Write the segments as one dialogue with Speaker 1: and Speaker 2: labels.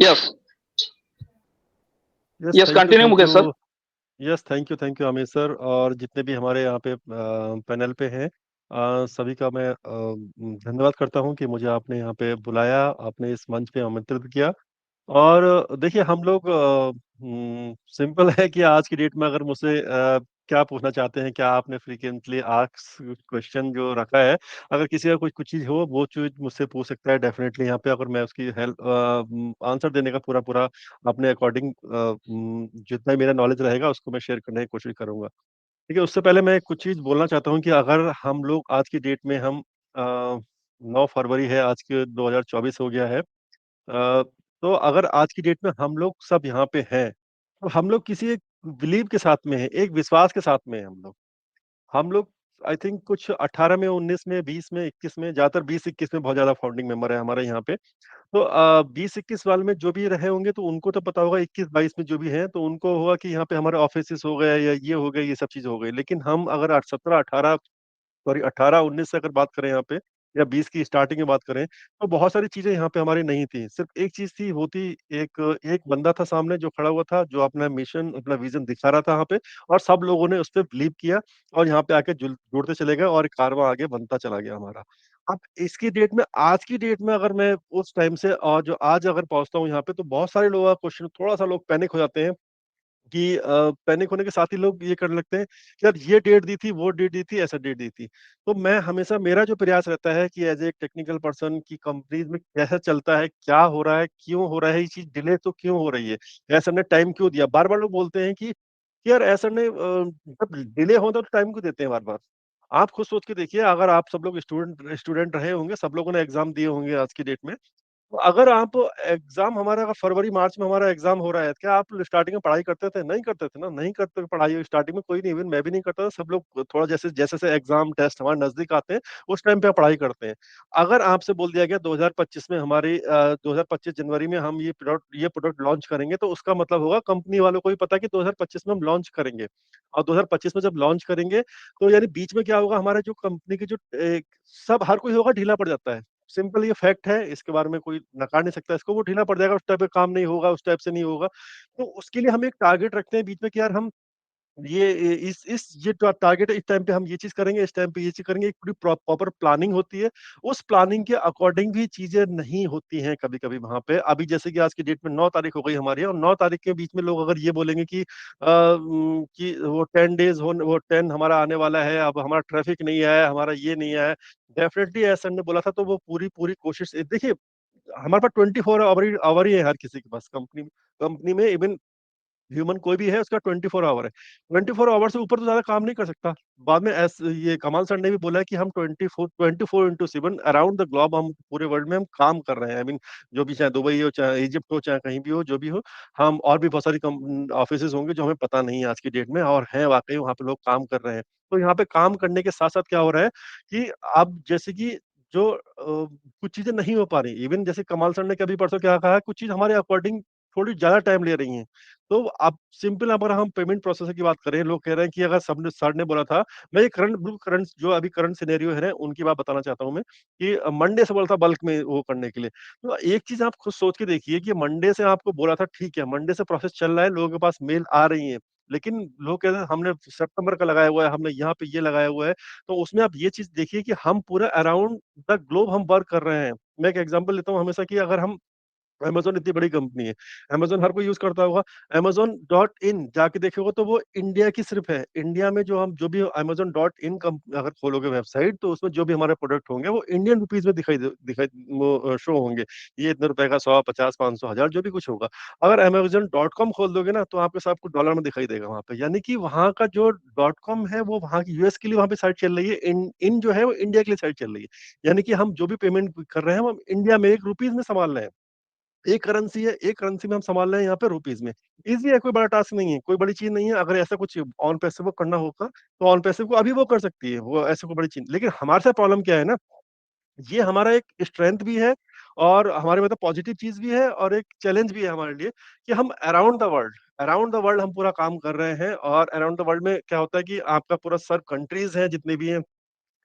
Speaker 1: Yes.
Speaker 2: Yes,
Speaker 1: yes,
Speaker 2: thank you,
Speaker 1: continue
Speaker 2: thank
Speaker 1: Mukesh
Speaker 2: you.
Speaker 1: Sir.
Speaker 2: Yes, thank you Amit sir, और जितने भी हमारे यहाँ पे पैनल पे हैं, सभी का मैं धन्यवाद करता हूँ कि मुझे आपने यहाँ पे बुलाया, आपने इस मंच पे आमंत्रित किया। और देखिए, हम लोग सिंपल है कि आज की डेट में अगर मुझसे क्या पूछना चाहते हैं, क्या आपने फ्रीक्वेंटली आस्क क्वेश्चन जो रखा है, अगर किसी का कुछ कुछ चीज़ हो, वो चीज़ मुझसे पूछ सकता है डेफिनेटली यहाँ पे, अगर मैं उसकी हेल्प आंसर देने का पूरा पूरा अपने अकॉर्डिंग जितना ही मेरा नॉलेज रहेगा उसको मैं शेयर करने की कोशिश करूंगा। ठीक है, उससे पहले मैं कुछ चीज़ बोलना चाहता हूँ कि अगर हम लोग आज की डेट में हम 9 फरवरी है, आज के 2024 हो गया है। तो अगर आज की डेट में हम लोग सब यहाँ पे हैं, तो हम लोग किसी एक बिलीव के साथ में हैं, एक विश्वास के साथ में हैं हम लोग आई थिंक कुछ 18 में, 19 में, 20 में, 21 में, ज्यादातर 20-21 में बहुत ज्यादा फाउंडिंग मेंबर है हमारे यहाँ पे। तो 20-21 वाले में जो भी रहे होंगे तो उनको तो पता होगा, 21-22 में जो भी हैं तो उनको होगा कि यहाँ पे हमारे ऑफिस हो गए या ये हो गए, ये सब चीज हो गई। लेकिन हम अगर 17-18, सॉरी 18-19 से अगर बात करें यहाँ पे, या 20 की स्टार्टिंग में बात करें, तो बहुत सारी चीजें यहाँ पे हमारी नहीं थी। सिर्फ एक चीज थी, वो थी एक एक बंदा था सामने जो खड़ा हुआ था, जो अपना मिशन, अपना विजन दिखा रहा था यहाँ पे, और सब लोगों ने उस पर बिलीव किया, और यहाँ पे आके जुड़ते चले गए, और कारवां आगे बनता चला गया हमारा। अब इसकी डेट में, आज की डेट में अगर मैं उस टाइम से और जो आज अगर पहुंचता हूँ यहाँ पे, तो बहुत सारे लोगों का क्वेश्चन, थोड़ा सा लोग पैनिक हो जाते हैं कि पैनिक होने के साथ ही लोग ये करने लगते हैं कि यार ये डेट दी थी, वो डेट दी थी, ऐसा डेट दी थी। तो मैं हमेशा, मेरा जो प्रयास रहता है कि एज ए टेक्निकल पर्सन की कंपनीज में कैसा चलता है, क्या हो रहा है, क्यों हो रहा है, ये चीज डिले तो क्यों हो रही है, ऐसा ने टाइम क्यों दिया। बार बार लोग बोलते हैं कि यार ऐसा ने जब डिले होता है तो टाइम क्यों देते हैं बार बार। आप खुद सोच के देखिए, अगर आप सब लोग स्टूडेंट स्टूडेंट रहे होंगे, सब लोगों ने एग्जाम दिए होंगे आज की डेट में, तो अगर आप एग्जाम हमारा, अगर फरवरी मार्च में हमारा एग्जाम हो रहा है, क्या आप स्टार्टिंग में पढ़ाई करते थे? नहीं करते थे ना, नहीं करते थे पढ़ाई स्टार्टिंग में, कोई नहीं, इवन मैं भी नहीं करता था। सब लोग थोड़ा जैसे जैसे से एग्जाम टेस्ट हमारे नजदीक आते हैं, उस टाइम पे आप पढ़ाई करते हैं। अगर आपसे बोल दिया गया 2025 में, हमारी 2025 जनवरी में हम ये प्रोडक्ट लॉन्च करेंगे, तो उसका मतलब होगा कंपनी वालों को भी पता है कि 2025 में हम लॉन्च करेंगे। और 2025 में जब लॉन्च करेंगे, तो यानी बीच में क्या होगा, हमारे जो कंपनी के जो सब हर कोई होगा, ढीला पड़ जाता है। सिंपल ये फैक्ट है, इसके बारे में कोई नकार नहीं सकता इसको, वो ढीला पड़ जाएगा, उस टाइप का काम नहीं होगा, उस टाइप से नहीं होगा। तो उसके लिए हम एक टारगेट रखते हैं बीच में कि यार हम ये इस ये टारगेट है, इस टाइम पे हम ये चीज करेंगे, इस टाइम पे ये चीज करेंगे। एक पूरी प्रॉपर प्लानिंग होती है। उस प्लानिंग के अकॉर्डिंग भी चीजें नहीं होती हैं कभी कभी वहां पे। अभी जैसे कि आज की डेट में 9 तारीख हो गई हमारी, और 9 तारीख के बीच में लोग अगर ये बोलेंगे कि वो 10 डेज हो, वो 10 हमारा आने वाला है, अब हमारा ट्रैफिक नहीं आया, हमारा ये नहीं आया। डेफिनेटली ऐसा ने बोला था, तो वो पूरी पूरी कोशिश, देखिए हमारे पास 24 आवर ही है हर किसी के पास, कंपनी में इवन ह्यूमन कोई भी है, उसका 24 आवर है। 24 आवर से ऊपर तो ज्यादा काम नहीं कर सकता। बाद में ये कमाल सर ने भी बोला है कि हम 24/7 अराउंड द ग्लोब, हम पूरे वर्ल्ड में हम काम कर रहे हैं। आई मीन, जो भी, चाहे दुबई हो, चाहे इजिप्ट हो, चाहे कहीं भी हो, जो भी हो, हम और भी बहुत सारी ऑफिस होंगे जो हमें पता नहीं है आज की डेट में, और हैं वाकई वहाँ पे लोग काम कर रहे हैं। तो यहाँ पे काम करने के साथ साथ क्या हो रहा है कि अब जैसे कि जो कुछ चीजें नहीं हो पा रही, इवन जैसे कमाल सर ने कभी परसों क्या कहा, कुछ चीज हमारे अकॉर्डिंग थोड़ी ज्यादा टाइम ले रही हैं। तो अब सिंपल, अगर हम पेमेंट प्रोसेसर की बात करें, लोग कह रहे हैं कि अगर सबने सर ने बोला था, मैं ये करंट जो अभी करंट सिनेरियो है उनकी बात बताना चाहता हूँ मैं, कि मंडे से बोला था बल्क में वो करने के लिए। तो एक चीज आप खुद सोच के देखिए कि मंडे से आपको बोला था, ठीक है, मंडे से प्रोसेस चल रहा है, लोगों के पास मेल आ रही है, लेकिन लोग कह रहे हैं हमने सितंबर का लगाया हुआ है, हमने यहाँ पे ये लगाया हुआ है। तो उसमें आप ये चीज देखिए कि हम पूरा अराउंड द ग्लोब हम वर्क कर रहे हैं। मैं एक एग्जांपल लेता हूँ हमेशा, कि अगर हम, अमेज़न इतनी बड़ी कंपनी है, अमेज़न हर कोई यूज़ करता होगा। अमेज़न डॉट इन जाके देखोगे तो वो इंडिया की सिर्फ़ है। इंडिया में जो हम जो भी अमेज़न डॉट इन अगर खोलोगे वेबसाइट, तो उसमें जो भी हमारे प्रोडक्ट होंगे वो इंडियन रुपीज़ में दिखाई वो शो होंगे। ये इतने रुपए का 100, 50, 500, 1000 जो भी कुछ होगा। अगर अमेज़न डॉट कॉम खोल दोगे ना, तो आपको सब कुछ डॉलर में दिखाई देगा वहाँ पे। यानी कि वहाँ का जो डॉट कॉम है, वो वहाँ की यूएस के लिए वहाँ पे साइट चल रही है। इन इन जो है वो इंडिया के लिए साइट चल रही है। यानी कि हम जो भी पेमेंट कर रहे हैं, वो हम इंडिया में एक रुपीज़ में संभाल रहे हैं। एक करेंसी है, एक करेंसी में हम संभाल रहे हैं यहाँ पे रुपीज में। इजी है, कोई बड़ा टास्क नहीं है, कोई बड़ी चीज नहीं है। अगर ऐसा कुछ ऑन पैसे को करना होगा, तो ऑन पैसे को अभी वो कर सकती है, वो ऐसे कोई बड़ी चीज। लेकिन हमारे साथ प्रॉब्लम क्या है ना, ये हमारा एक स्ट्रेंथ भी है, और हमारे मतलब पॉजिटिव चीज भी है, और एक चैलेंज भी है हमारे लिए, कि हम अराउंड द वर्ल्ड हम पूरा काम कर रहे हैं। और अराउंड द वर्ल्ड में क्या होता है कि आपका पूरा सर्व कंट्रीज है जितने भी हैं,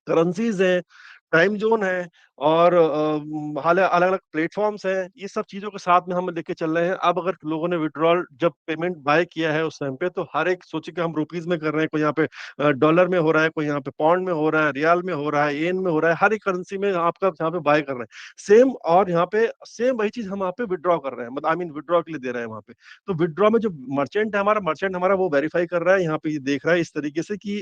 Speaker 2: करेंसीज है, टाइम जोन है, और हाल अलग-अलग प्लेटफ़ॉर्म्स हैं, ये सब चीज़ों के साथ में हम लेके चल रहे हैं। अब अगर लोगों ने विथड्रॉल जब पेमेंट बाय किया है उस टाइम पे, तो हर एक सोचिए कि हम रुपीज़ में कर रहे हैं, कोई यहाँ पे डॉलर में हो रहा है, कोई यहाँ पे पाउंड में हो रहा है, रियाल में हो रहा है, येन में हो रहा है, हर एक करेंसी में आपका यहाँ पे बाय कर रहे हैं। सेम और यहाँ पे सेम वही चीज़ हम वहाँ पे विथड्रॉ कर रहे हैं, मतलब आई मीन विथड्रॉ के लिए दे रहे हैं वहाँ पे। तो विथड्रॉ में जो मर्चेंट हमारा वो वेरीफाई कर रहा है, यहाँ पे ये देख रहा है इस तरीके से कि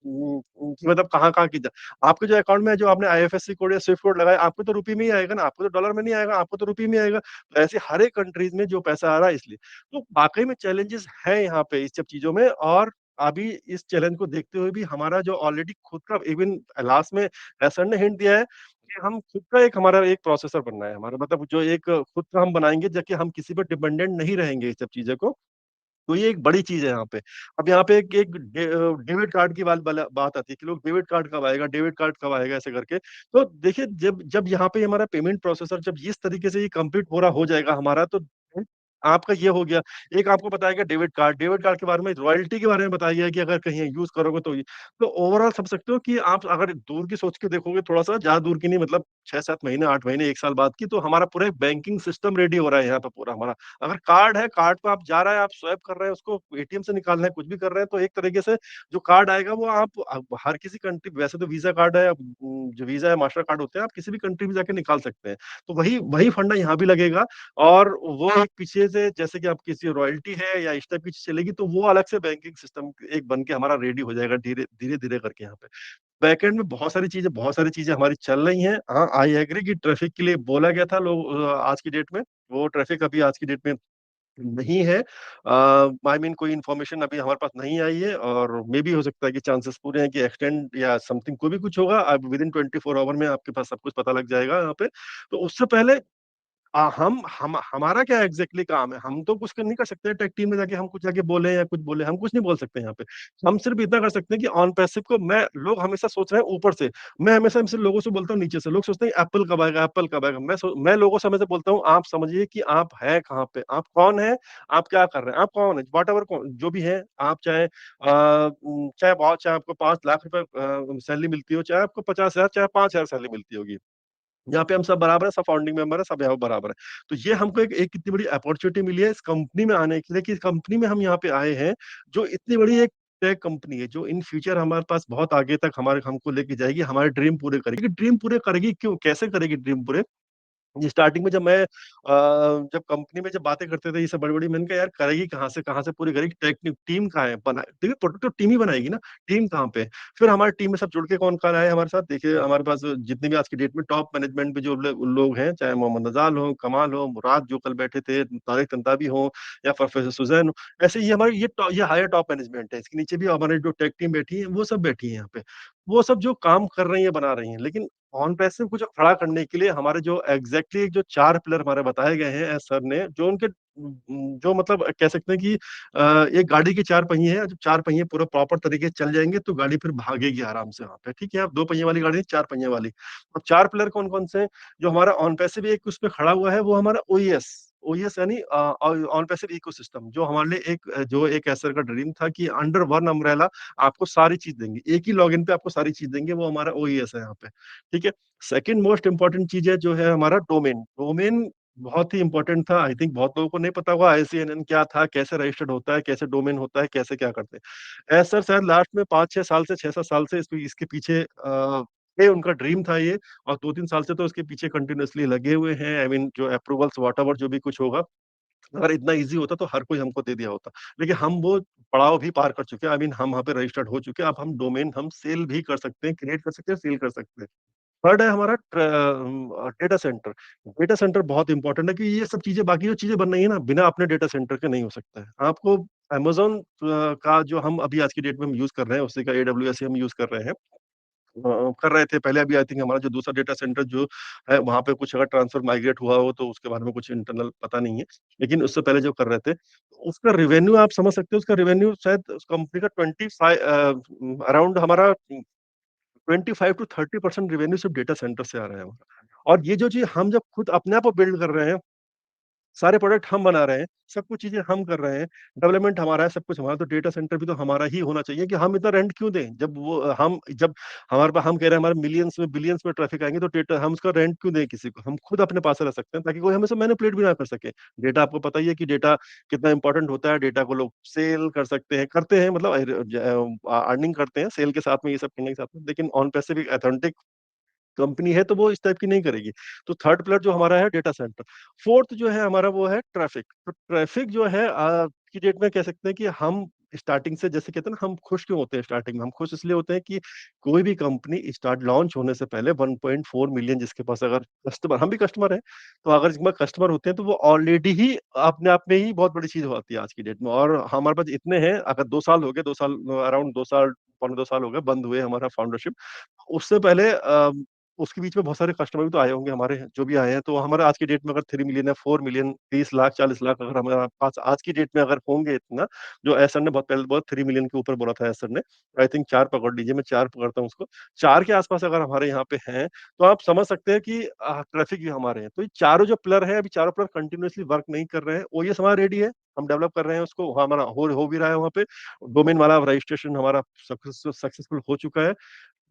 Speaker 2: कि मतलब कहाँ-कहाँ की आपके जो अकाउंट में जो आपने आईएफएससी कोड या स्विफ्ट कोड लगाया, आपको तो रुपए में ही आएगा ना, आपको तो डॉलर में नहीं आएगा, आपको तो रुपए में आएगा। तो ऐसे हर एक कंट्रीज़ में जो पैसा आ रहा है इसलिए। तो वाक़ई में चैलेंजेस हैं यहाँ पे इस सब चीज़ों में और अभी इस चैलेंज को देखते हुए भी हमारा जो ऑलरेडी खुद का इवन लास्ट में सर ने हिंट दिया है कि हम खुद का एक हमारा एक प्रोसेसर बनना है हमारा मतलब जो एक खुद का हम बनाएँगे ताकि हम किसी पे डिपेंडेंट नहीं रहेंगे इस सब चीज़ों को तो ये एक बड़ी चीज़ है यहाँ पे। अब यहाँ पे एक एक डेबिट कार्ड की बात आती है कि लोग डेबिट कार्ड कब आएगा ऐसे करके। तो देखिए जब जब यहाँ पे हमारा पेमेंट प्रोसेसर जब इस तरीके से ये कंप्लीट पूरा हो जाएगा हमारा तो आपका ये हो गया। एक आपको बताएगा डेबिट कार्ड के बारे में रॉयल्टी के बारे में बताया गया है कि अगर कहीं यूज़ करोगे तो ये तो ओवरऑल समझ सकते हो कि आप अगर दूर की सोच के देखोगे थोड़ा-सा ज़्यादा दूर की नहीं मतलब 6-7 महीने, 8 महीने, 1 साल बाद की तो हमारा पूरा एक बैंकिंग सिस्टम रेडी हो रहा है यहाँ पे पूरा हमारा। अगर कार्ड है, कार्ड पे आप जा रहा है, आप स्वाइप कर रहे हैं, उसको एटीएम से निकाल रहे हैं, कुछ भी कर रहे हैं, तो एक तरीके से जो कार्ड आएगा वो आप हर किसी कंट्री वैसे तो वीज़ा कार्ड है जो वीज़ा या मास्टर कार्ड होते हैं, आप किसी भी कंट्री में जाके निकाल सकते हैं। तो वही वही फंडा यहाँ भी लगेगा और वो एक पीछे से जैसे कि आप किसी रॉयल्टी है या इस टाइप की चीज़ चलेगी, तो वो अलग से बैंकिंग सिस्टम एक बन के हमारा रेडी हो जाएगा धीरे-धीरे करके यहाँ पे। बैकएंड में बहुत सारी चीज़ें हमारी चल रही हैं। हाँ, आई एग्री कि ट्रैफ़िक के लिए बोला गया था आज की डेट में, वो ट्रैफ़िक अभी आज की डेट में नहीं है। आई मीन कोई इन्फॉर्मेशन अभी हमारे पास नहीं आई है और मेबी हो सकता है कि चांसेस पूरे हैं कि एक्सटेंड या समथिंग कोई भी कुछ होगा। अब विदिन 24 ऑवर में आपके पास सब कुछ पता लग जाएगा यहाँ पे। तो उससे पहले हम हमारा क्या एग्ज़ैक्टली काम है? हम तो कुछ नहीं कर सकते टेक टीम में जाके हम कुछ जाके बोले या कुछ बोले, हम कुछ नहीं बोल सकते यहाँ पे। हम सिर्फ़ इतना कर सकते हैं कि ऑन पैसिव को मैं लोग हमेशा सोच रहे हैं ऊपर से, मैं हमेशा सिर्फ़ लोगों से बोलता हूँ नीचे से। लोग सोचते हैं एप्पल कब आएगा एप्पल कब आएगा? मैं लोगों से हमेशा बोलता हूँ आप समझिए कि आप हैं कहाँ पे? आप कौन हैं? आप क्या कर रहे हैं? आप कौन हैं? व्हाटएवर कौन जो भी हैं, आप चाहे आपको 5 लाख रुपए सैलरी मिलती हो, चाहे आपको 50,000 चाहे 5,000 सैलरी मिलती होगी। यहाँ पे हम सब बराबर है, सब फाउंडिंग मेंबर है, सब यहाँ बराबर है। तो ये हमको एक एक कितनी बड़ी अपॉर्च्युनिटी मिली है इस कंपनी में आने के लिए कि इस कंपनी में हम यहाँ पे आए हैं, जो इतनी बड़ी एक टेक कंपनी है, जो इन फ्यूचर हमारे पास बहुत आगे तक हमारे हमको लेके जाएगी, हमारे ड्रीम पूरे करेगी। ड्रीम पूरे करेगी क्यों? कैसे करेगी ड्रीम पूरे? जी, स्टार्टिंग में जब कंपनी में जब बातें करते थे ये सब बड़ी-बड़ी मैंने कहा यार करेगी कहाँ से पूरी करेगी टेक्निक टीम कहाँ है? देखिए प्रोडक्ट तो टीम ही बनाएगी ना, टीम कहाँ पे? फिर हमारी टीम में सब जुड़ के कौन-कौन आए हमारे साथ देखिए हमारे पास जितने भी आज की डेट में टॉप मैनेजमेंट पे जो लोग हैं, चाहे मोहम्मद नज़ाल हो, कमाल हो, मुराद जो कल बैठे थे, तारिक तंताबी हो या प्रोफेसर सुज़ैन हो, ऐसे ये हमारी ये हायर टॉप मैनेजमेंट है। इसके नीचे भी हमारे जो टेक टीम बैठी है, वो सब बैठी है यहाँ पे। वो सब जो काम कर रही है, बना रही हैं। लेकिन ऑन पैसिव को जो खड़ा करने के लिए हमारे जो एग्ज़ैक्टली जो 4 पिलर हमारे बताए गए हैं सर ने, जो उनके जो मतलब कह सकते हैं कि एक गाड़ी के 4 पहिए हैं, जब 4 पहिए पूरा प्रॉपर तरीके से चल जाएँगे, तो गाड़ी फिर भागेगी आराम से वहाँ पे, ठीक है? अब 2 पहिए वाली गाड़ी नहीं, 4 पहिए वाली। अब 4 पिलर कौन-कौन से हैं? जो हमारा ऑन पैसिव एक उसपे खड़ा हुआ है, वो हमारा ओईएस ओईएस यानी ऑन पैसिव इकोसिस्टम जो हमारे लिए जो एक एसर का ड्रीम था कि अंडर वन अम्ब्रेला आपको सारी चीज़ देंगे। एक ही लॉगिन पे आपको सारी चीज़ देंगे, वो हमारा ओईएस है यहाँ पे। ठीक है? सेकंड मोस्ट इम्पोर्टेंट चीज़ है जो है हमारा डोमेन। डोमेन बहुत ही इम्पोर्टेंट था। आई थिंक बहुत लोगों को नहीं पता होगा आईसीएनएन क्या था, कैसे रजिस्टर्ड होता है, कैसे डोमेन होता है, कैसे क्या करते हैं। एज़ सर शायद लास्ट में 5-6 साल से 6-7 साल से इसके पीछे ये उनका ड्रीम था ये और 2-3 साल से तो इसके पीछे कंटीन्यूअसली लगे हुए हैं। आई मीन जो अप्रूवल्स व्हाटएवर जो भी कुछ होगा, अगर इतना ईज़ी होता तो हर कोई हमको दे दिया होता। लेकिन हम वो पड़ाव भी पार कर चुके हैं। आई मीन हम वहाँ पे रजिस्टर्ड हो चुके हैं। अब हम डोमेन हम सेल भी कर सकते हैं, क्रिएट कर सकते हैं, सेल कर सकते हैं। थर्ड है हमारा डेटा सेंटर। डेटा सेंटर बहुत इम्पोर्टेंट है कि ये सब चीज़ें बाकी जो चीज़ें बन रही है ना, बिना अपने डेटा सेंटर के नहीं हो सकता है। आपको अमेज़न का जो हम अभी आज की डेट में हम यूज़ कर रहे हैं, उसी का एडब्ल्यूएस ही हम यूज़ कर रहे हैं। कर रहे थे पहले अभी आई थिंक हमारा जो दूसरा डेटा सेंटर जो है, वहाँ पे कुछ अगर ट्रांसफर माइग्रेट हुआ हो, तो उसके बारे में कुछ इंटरनल पता नहीं है। लेकिन उससे पहले जो कर रहे थे, उसका रेवेन्यू आप समझ सकते हो, उसका रेवेन्यू शायद उस कंपनी का अराउंड हमारा 25 टू 30% रेवेन्यू सिर्फ डेटा सेंटर से आ रहा है हमारा। और ये जो चीज़ हम जब खुद अपने आप को बिल्ड कर रहे हैं सारे प्रोडक्ट हम बना रहे हैं, सब कुछ चीज़ें हम कर रहे हैं, डेवलपमेंट हमारा है, सब कुछ हमारा, तो डेटा सेंटर भी तो हमारा ही होना चाहिए कि हम इतना रेंट क्यों दें? जब हमारे पास, हम कह रहे हैं हमारे मिलियंस में, बिलियंस में ट्रैफिक आएँगे, तो डेटा हम उसका रेंट क्यों दें किसी को? हम खुद अपने पास रख सकते हैं ताकि कोई हमें से मैनिपुलेट भी ना कर सके। डेटा, आपको पता ही है कि डेटा कितना इम्पोर्टेंट होता है, डेटा को लोग सेल कर सकते हैं, करते हैं, मतलब अर्निंग करते हैं सेल के साथ में, ये सब करने के साथ में, लेकिन ऑन पैसिव एक ऑथेंटिक कंपनी है तो वो इस टाइप की नहीं करेगी। तो थर्ड पिलर जो हमारा है, डेटा सेंटर। फोर्थ जो है हमारा, वो है ट्रैफिक। तो ट्रैफिक जो है की डेट में कह सकते हैं कि हम स्टार्टिंग से, जैसे कहते हैं ना, हम खुश क्यों होते हैं स्टार्टिंग में? हम खुश इसलिए होते हैं कि कोई भी कंपनी स्टार्ट लॉन्च होने से पहले 1.4 मिलियन जिसके पास अगर कस्टमर, हम भी कस्टमर हैं, तो अगर जिसके पास कस्टमर होते हैं तो वो ऑलरेडी ही अपने आप में ही बहुत बड़ी चीज़ हो जाती है आज की डेट में। और हमारे पास इतने हैं, अगर 2 साल हो गए, 2 साल, अराउंड 2 साल, पौने 2 साल हो गए बंद हुए हमारा फाउंडरशिप। उससे पहले उसके बीच में बहुत सारे कस्टमर भी तो आए होंगे हमारे, जो भी आए हैं, तो हमारा आज की डेट में अगर 3 मिलियन है, 4 मिलियन, 30 लाख, 40 लाख अगर हमारे पास आज की डेट में अगर होंगे इतना, जो एसर ने बहुत पहले, बहुत 3 मिलियन के ऊपर बोला था एसर ने, आई थिंक 4 पकड़ लीजिए, मैं 4 पकड़ता हूँ उसको। 4 के आस-पास अगर हमारे यहाँ पे हैं, तो आप समझ सकते हैं कि ट्रैफिक भी हमारे हैं। तो ये चारों जो पिलर हैं, अभी चारों पिलर कंटीन्यूअसली वर्क नहीं कर रहे हैं। ओएस हमारा रेडी है, हम डेवलप कर रहे हैं उसको, हमारा हो भी रहा है वहाँ पे। डोमेन वाला रजिस्ट्रेशन हमारा सक्सेसफुल हो चुका है।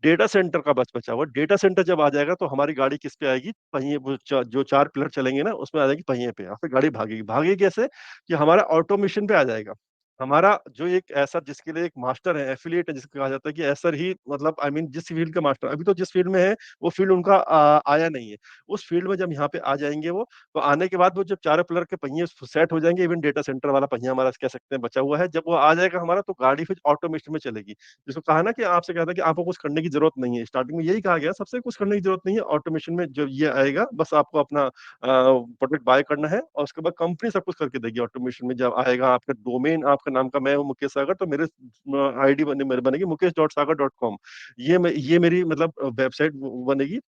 Speaker 2: डेटा सेंटर का बस बचा हुआ है। डेटा सेंटर जब आ जाएगा तो हमारी गाड़ी किस पे आएगी? पहिए, वो जो 4 पिलर चलेंगे ना, उसमें आ जाएगी पहिए पे, और फिर गाड़ी भागेगी। भागेगी कैसे? कि हमारा ऑटोमेशन पे आ जाएगा। हमारा जो एक ऐसा, जिसके लिए एक मास्टर है, एफिलिएट है, जिसको कहा जाता है कि एसर ही, मतलब आई मीन जिस फील्ड का मास्टर, अभी तो जिस फील्ड में है, वो फील्ड उनका आया नहीं है। उस फील्ड में जब यहाँ पे आ जाएँगे वो, तो आने के बाद वो जब चारों पिलर के पहिए सेट हो जाएँगे, इवन डेटा सेंटर वाला पहिया हमारा कह सकते हैं बचा हुआ है, जब वो आ जाएगा हमारा, तो गाड़ी फिर ऑटोमेशन में चलेगी। जिसको कहा ना, कि आपसे कहा था कि आपको कुछ करने की ज़रूरत नहीं है। स्टार्टिंग में यही कहा गया, सबसे कुछ करने की ज़रूरत नहीं है। ऑटोमेशन में जब ये आएगा, बस आपको अपना प्रोडक्ट बाय करना है, और उसके बाद कंपनी सब कुछ करके देगी ऑटोमेशन में। जब आएगा आपका डोमेन, आपका नाम का, मैं हूँ मुकेश सागर, तो मेरे आईडी बनेगी mukesh.sagar.com। ये मेरी मतलब वेबसाइट बनेगी।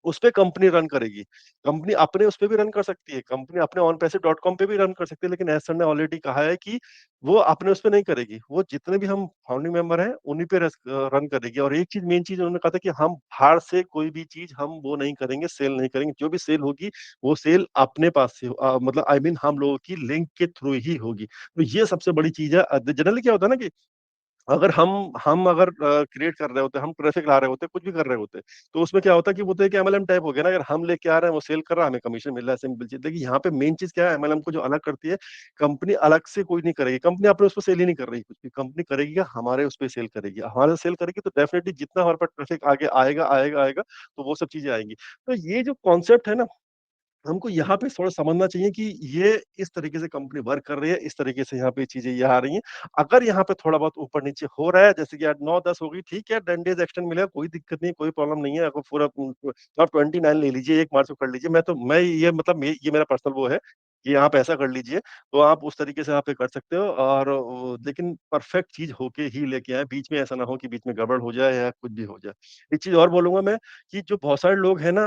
Speaker 2: उसपे कंपनी रन करेगी। कंपनी अपने उस पे भी रन कर सकती है, कंपनी अपने onpassive.com पे भी रन कर सकती है, लेकिन एस सर ने ऑलरेडी कहा है कि वो अपने उस पे नहीं करेगी। वो जितने भी हम फाउंडिंग मेंबर हैं, उन्हीं पे रन करेगी। और एक चीज़, मेन चीज़ उन्होंने कहा था कि हम बाहर से कोई भी चीज़ हम वो नहीं करेंगे, सेल नहीं करेंगे। जो भी सेल होगी, वो सेल अपने पास से मतलब आई मीन हम लोगों की लिंक के थ्रू ही होगी। तो ये सबसे बड़ी चीज़ है। जनरली क्या होता है ना, कि अगर हम अगर क्रिएट कर रहे होते, हम ट्रैफिक ला रहे होते, कुछ भी कर रहे होते, तो उसमें क्या होता कि वो तो एक एमएलएम टाइप हो गया ना, अगर हम लेके आ रहे हैं, वो सेल कर रहा है, हमें कमीशन मिल रहा है, सिंपल चीज़। देखिए यहाँ पे मेन चीज़ क्या है, एमएलएम को जो अलग करती है, कंपनी अलग से कोई नहीं करेगी। कंपनी अपने उस पे सेल ही नहीं कर रही कुछ भी, कंपनी करेगी क्या, हमारे उस पे सेल करेगी। हमारे सेल करेगी तो डेफिनिटली जितना हमारे पास ट्रैफिक आगे आएगा, आएगा, आएगा, तो वो सब चीज़ें आएँगी। तो ये जो कॉन्सेप्ट है ना, हमको यहाँ पे थोड़ा समझना चाहिए कि ये इस तरीके से कंपनी वर्क कर रही है, इस तरीके से यहाँ पे चीज़ें ये आ रही हैं। अगर यहाँ पे थोड़ा बहुत ऊपर-नीचे हो रहा है, जैसे कि आज 9-10 हो गई, ठीक है, 10 डेज़ एक्सटेंड मिलेगा, कोई दिक्कत नहीं है, कोई प्रॉब्लम नहीं है। अगर पूरा तो आप 29 ले लीजिए, 1 मार्च को कर लीजिए। मैं ये मतलब ये मेरा पर्सनल वो है कि आप ऐसा कर लीजिए, तो आप उस तरीके से आप ये कर सकते हो। और लेकिन परफेक्ट चीज़ होके ही लेके आएँ, बीच में ऐसा ना हो कि बीच में गड़बड़ हो जाए या कुछ भी हो जाए। एक चीज़ और बोलूँगा मैं, कि जो बहुत सारे लोग हैं ना,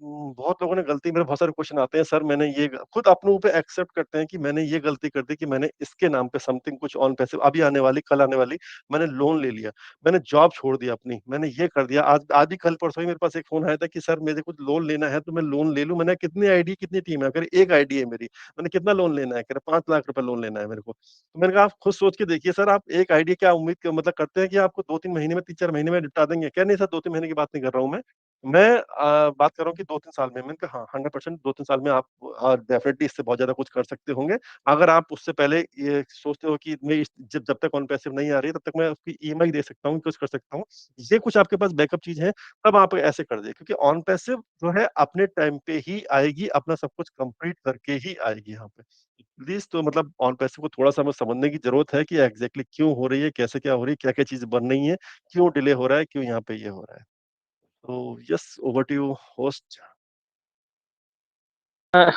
Speaker 2: बहुत लोगों ने गलती, मेरे बहुत सारे क्वेश्चन आते हैं, सर मैंने ये खुद अपने ऊपर एक्सेप्ट करते हैं कि मैंने ये गलती कर दी कि मैंने इसके नाम पे समथिंग कुछ ऑन पैसिव, अभी आने वाली, कल आने वाली, मैंने लोन ले लिया, मैंने जॉब छोड़ दी अपनी, मैंने ये कर दिया। आज ही कल परसों ही मेरे पास एक फ़ोन आया था कि सर मुझे कुछ लोन लेना है, तो मैं लोन ले लूँ। मैंने कितनी आईडी, कितनी टीम है? कह रहे 1 आईडी है मेरी। मैंने कितना लोन लेना है? कह रहे 5 लाख रुपए लोन लेना है मेरे को। तो मैंने कहा आप खुद सोच के देखिए सर, आप 1 आईडी क्या उम्मीद मतलब करते हैं कि आपको 2-3 महीने में, 3-4 महीने में निपटा देंगे? कह नहीं सर, 2-3 महीने की बात नहीं कर रहा हूँ मैं। मैं बात कर रहा हूँ कि 2-3 साल में। मैंने कहा हाँ, 100% 2-3 साल में आप डेफ़िनिटली इससे बहुत ज़्यादा कुछ कर सकते होंगे। अगर आप उससे पहले ये सोचते हो कि मैं जब जब तक ऑन पैसिव नहीं आ रही है, तब तक मैं उसकी ईएमआई दे सकता हूँ, कुछ कर सकता हूँ। ये कुछ आपके पास बैकअप चीज़ है, तब आप ऐसे कर दें, क्योंकि ऑन पैसिव जो है अपने टाइम पे ही आएगी, अपना सब कुछ कंप्लीट करके ही आएगी यहाँ पे। प्लीज़, तो मतलब ऑन पैसिव को थोड़ा-सा हमें समझने की ज़रूरत है कि एग्ज़ैक्टली क्यों हो रही है, कैसे क्या हो रही है, क्या-क्या चीज़ें बन रही हैं, क्यों डिले हो रहा है, क्यों यहाँ पे ये हो रहा है। तो yes, over to you host.
Speaker 1: Uh,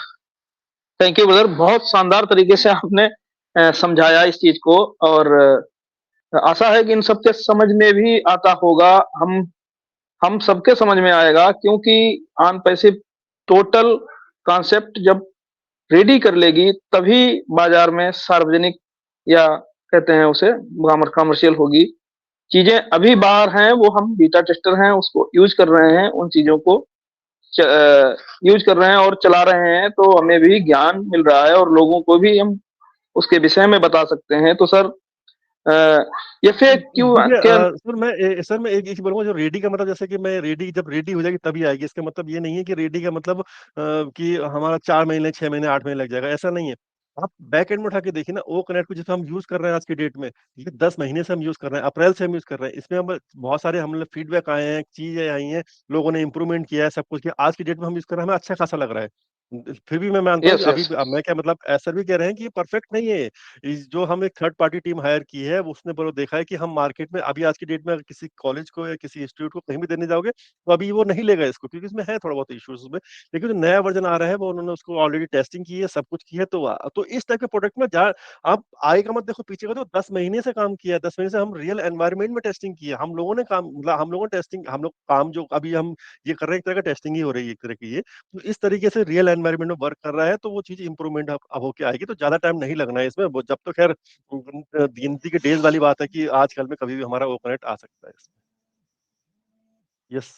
Speaker 1: thank you brother, बहुत शानदार तरीके से आपने समझाया इस चीज़ को। और आशा है कि इन सबके समझ में भी आता होगा। हम सबके समझ में आएगा, क्योंकि ऑन पैसिव टोटल कॉन्सेप्ट जब रेडी कर लेगी, तभी बाज़ार में सार्वजनिक, या कहते हैं उसे कमर्शियल होगी। चीज़ें अभी बाहर हैं, वो हम बीटा टेस्टर हैं, उसको यूज़ कर रहे हैं उन चीज़ों को। यूज कर रहे हैं और चला रहे हैं, तो हमें भी ज्ञान मिल रहा है और लोगों को भी हम उसके विषय में बता सकते हैं। तो सर अ, ये फेक क्यों
Speaker 2: देखिए
Speaker 1: के
Speaker 2: सर मैं एक एक बोलूंगा, जो रेडी का मतलब, जैसे कि मैं रेडी जब रेडी हो जाएगी तभी आएगी, इसका मतलब ये नहीं है कि रेडी का मतलब कि हमारा 4 महीने 6 महीने 8 महीने लग जाएगा, ऐसा नहीं है। आप बैक एंड में उठा के देखिए ना, ओ कनेक्ट को जिसे हम यूज कर रहे हैं आज की डेट में, ये 10 महीने से हम यूज कर रहे हैं, अप्रैल से हम यूज कर रहे हैं, इसमें हम बहुत सारे हम फीडबैक आए हैं, चीजें आई हैं, लोगों ने इंप्रूवमेंट किया है, सब कुछ किया, आज की डेट में हम यूज कर रहे हैं, हमें अच्छा खासा लग रहा है। फिर भी मैं मानता हूँ कि
Speaker 1: यस,
Speaker 2: अभी
Speaker 1: यस।
Speaker 2: अब मैं क्या मतलब ऐसा भी कह रहे हैं कि ये परफेक्ट नहीं है। जो हम एक थर्ड पार्टी टीम हायर की है, उसने बोलो देखा है कि हम मार्केट में अभी आज की डेट में अगर किसी कॉलेज को या किसी इंस्टीट्यूट को कहीं भी देने जाओगे, तो अभी वो नहीं लेगा इसको, क्योंकि इसमें है थोड़ा बहुत इश्यूज उसमें। लेकिन जो नया वर्जन आ रहा है, वो उन्होंने उसको ऑलरेडी टेस्टिंग की है, सब कुछ की है, तो इस टाइप के प्रोडक्ट में जा आप आए का मत देखो पीछे का, तो 10 महीने से काम किया है, 10 महीने से हम रियल एनवायरनमेंट में टेस्टिंग की है, हम लोगों ने काम, मतलब हम लोगों ने टेस्टिंग, हम लोग काम जो अभी हम ये कर रहे हैं, एक तरह का टेस्टिंग ही हो रही है एक तरह की ये। तो इस तरीके से रियल एनवायरनमेंट में वर्क कर रहा है, तो वो चीज इंप्रूवमेंट अब होके आएगी, तो ज्यादा टाइम नहीं लगना है इसमें, वो जब तो खैर गिनती के डेज वाली बात है कि आजकल में कभी भी हमारा वो कनेक्ट आ सकता है इसमें। यस।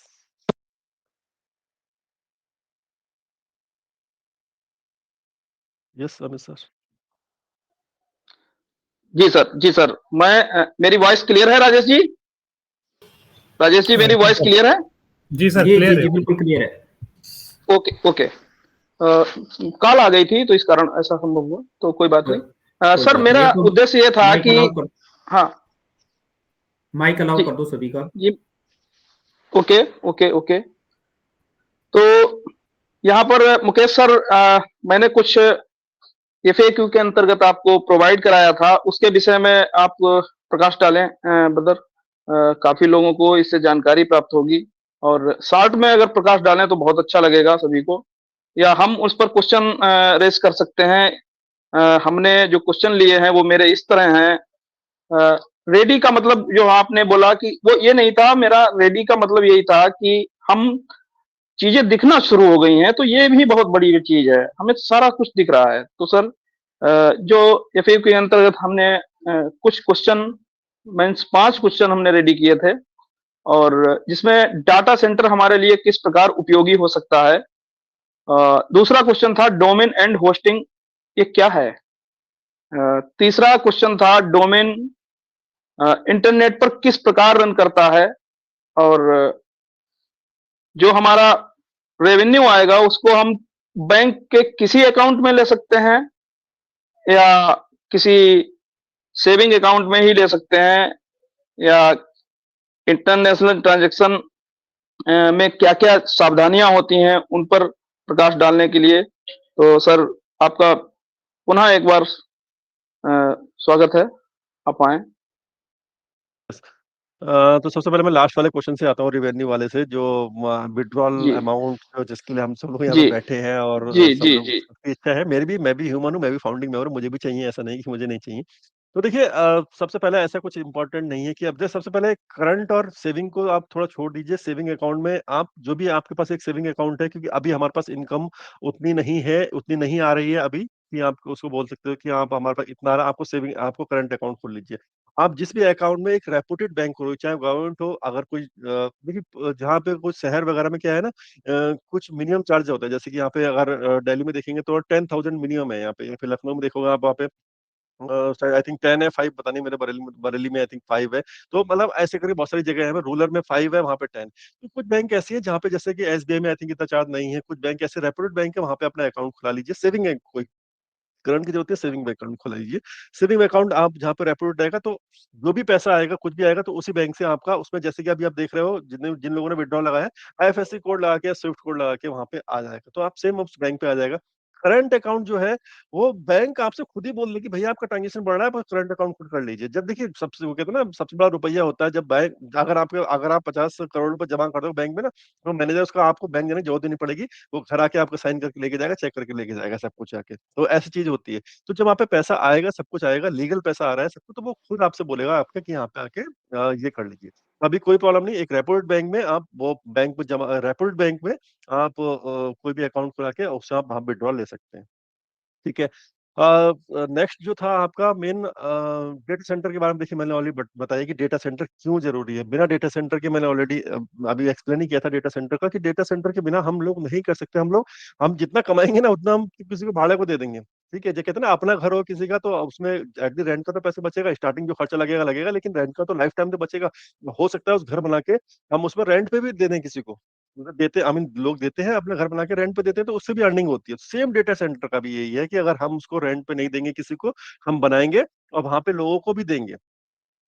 Speaker 2: Yes Amit sir.
Speaker 1: जी सर, जी सर। मेरी वॉइस क्लियर है राजेश जी? राजेश जी, मेरी
Speaker 3: जी
Speaker 1: वॉइस
Speaker 3: सर।
Speaker 1: क्लियर है?
Speaker 3: जी सर,
Speaker 4: जी जी
Speaker 3: क्लियर है।
Speaker 4: जी बिल्कुल क्लियर है।
Speaker 1: Okay, okay. कॉल आ गई थी, तो इस कारण ऐसा संभव हुआ, तो कोई बात
Speaker 4: कोई
Speaker 1: नहीं।
Speaker 4: कोई
Speaker 1: सर,
Speaker 4: बात नहीं,
Speaker 1: मेरा
Speaker 4: एक तो
Speaker 1: उद्देश्य ये था
Speaker 4: माइक
Speaker 1: कि
Speaker 4: अलाउ कर
Speaker 1: हाँ,
Speaker 4: माइक अलाउ
Speaker 1: जी,
Speaker 4: कर दो सभी का।
Speaker 1: जी। Okay, okay, okay. तो यहाँ पर मुकेश सर, मैंने कुछ एफएक्यू के अंतर्गत आपको प्रोवाइड कराया था, उसके विषय में आप प्रकाश डालें ब्रदर। काफ़ी लोगों को इससे जानकारी प्राप्त होगी और शॉर्ट में अगर प्रकाश डालें तो बहुत अच्छा लगेगा सभी को। या हम उस पर क्वेश्चन रेज़ कर सकते हैं। हमने जो क्वेश्चन लिए हैं वो मेरे इस तरह हैं। रेडी का मतलब जो आपने बोला कि वो ये नहीं था, मेरा रेडी का मतलब यही था कि हम चीज़ें दिखना शुरू हो गई हैं, तो ये भी बहुत बड़ी चीज़ है। हमें सारा कुछ दिख रहा है। तो सर जो एफएक्यू के अंतर्गत हमने कुछ क्वेश्चन मीन्स 5 क्वेश्चन हमने रेडी किए थे और जिसमें डाटा सेंटर हमारे लिए किस प्रकार उपयोगी हो सकता है। दूसरा क्वेश्चन था डोमेन एंड होस्टिंग, ये क्या है? तीसरा क्वेश्चन था डोमेन इंटरनेट पर किस प्रकार रन करता है और जो हमारा रेवेन्यू आएगा उसको हम बैंक के किसी अकाउंट में ले सकते हैं या किसी सेविंग अकाउंट में ही ले सकते हैं या इंटरनेशनल ट्रांजैक्शन में क्या-क्या सावधानियां होती हैं उन पर प्रकाश डालने के लिए। तो सर, आपका पुनः एक बार स्वागत है, आप आए।
Speaker 2: तो सबसे पहले मैं लास्ट वाले क्वेश्चन से आता हूँ, रिवेन्यू वाले से, जो विड्रॉल
Speaker 1: जी,
Speaker 2: अमाउंट जिसके लिए हम सब लोग यहाँ पे
Speaker 1: जी,
Speaker 2: बैठे हैं, और
Speaker 1: जी,
Speaker 2: सब
Speaker 1: जी,
Speaker 2: लोग
Speaker 1: जी।
Speaker 2: सबकी इच्छा है, मेरी भी, मैं भी ह्यूमन हूँ, मैं भी फाउंडिंग मेंबर हूँ, मुझे भी चाहिए, ऐसा नहीं कि मुझे नहीं चाहिए। तो देखिए सबसे पहले ऐसा कुछ इंपॉर्टेंट नहीं है कि अब सबसे पहले करंट और सेविंग को आप थोड़ा छोड़ दीजिए। सेविंग अकाउंट में आप जो भी आपके पास एक सेविंग अकाउंट है, क्योंकि अभी हमारे पास इनकम उतनी नहीं है, उतनी नहीं आ रही है अभी कि आप उसको बोल सकते हो कि आप हमारे पास इतना आ रहा है, आपको सेविंग, आपको करंट अकाउंट खोल लीजिए। आप जिस भी अकाउंट में एक रेपुटेड बैंक हो, चाहे गवर्नमेंट हो, अगर कोई देखिए जहाँ पे कुछ शहर वगैरह में क्या है ना, कुछ मिनिमम चार्ज होता है, जैसे कि यहाँ पे अगर दिल्ली में देखेंगे तो 10,000 मिनिमम है यहाँ पे, या फिर लखनऊ में देखोगे आप, वहाँ पे शायद आई थिंक 10 है, 5 पता नहीं, मेरे बरेली में आई थिंक 5 है। तो मतलब ऐसे करके बहुत सारी जगह है, रूरल में 5 है, वहाँ पे 10। तो कुछ बैंक ऐसी है जहाँ पे, जैसे कि एसबीआई में आई थिंक इतना चार्ज नहीं है, कुछ बैंक ऐसे रेपुटेड बैंक है, वहाँ पे अपना अकाउंट खुला लीजिए। सेविंग है, कोई करंट की जरूरत है, सेविंग अकाउंट खोला लीजिए। सेविंग अकाउंट आप जहाँ पे रेपोरेट रहेगा, तो जो भी पैसा आएगा, कुछ भी आएगा, तो उसी बैंक से आपका, उसमें जैसे कि अभी आप देख रहे हो, जिन लोगों ने विड्रॉल लगाया है, आईएफएससी कोड लगा के, स्विफ्ट कोड लगा के वहां पे आ जाएगा, तो आप सेम उस बैंक पे आ जाएगा। करंट अकाउंट जो है, वो बैंक आपसे खुद ही बोल दे कि भैया आपका ट्रांजेक्शन बढ़ रहा है, बस करंट अकाउंट खुद कर लीजिए। जब देखिए, सबसे वो कहते हैं ना, सबसे बड़ा रुपया होता है जब बैंक, अगर आप 50 करोड़ रुपए जमा कर दो बैंक में ना, तो मैनेजर उसका आपको बैंक जाने की जरूरत ही नहीं पड़ेगी, वो घर आके आपको साइन करके लेके जाएगा, चेक करके लेके जाएगा सब कुछ आके। तो ऐसी चीज होती है। तो जब वहाँ पे पैसा आएगा, सब कुछ आएगा, लीगल पैसा आ रहा है सब कुछ, तो वो खुद आपसे बोलेगा आपके कि यहाँ पे आके ये कर लीजिए। अभी कोई प्रॉब्लम नहीं, एक रेपोरेट बैंक में आप, वो बैंक में जमा, रेपोरेट बैंक में आप कोई भी अकाउंट खुला के उससे आप वहाँ विड्रॉल ले सकते हैं। ठीक है। नेक्स्ट जो था आपका मेन डेटा सेंटर के बारे में, देखिए मैंने ऑलरेडी बताया कि डेटा सेंटर क्यों जरूरी है। बिना डेटा सेंटर के मैंने ऑलरेडी अभी एक्सप्लेन ही किया था डेटा सेंटर का, कि डेटा सेंटर के बिना हम लोग नहीं कर सकते। हम जितना कमाएंगे ना उतना हम किसी को भाड़े को दे देंगे। ठीक है, जो कहते हैं ना अपना घर हो किसी का, तो उसमें एटली रेंट का तो पैसे बचेगा, स्टार्टिंग जो खर्चा लगेगा लगेगा, लेकिन रेंट का तो लाइफ टाइम तो बचेगा। हो सकता है उस घर बना के हम उसमें रेंट पे भी दे दें किसी को, मतलब देते आई मीन लोग देते हैं अपने घर बना के रेंट पे देते हैं, तो उससे भी अर्निंग होती है। सेम डेटा सेंटर का भी यही है कि अगर हम उसको रेंट पे नहीं देंगे किसी को, हम बनाएंगे और वहां पे लोगों को भी देंगे।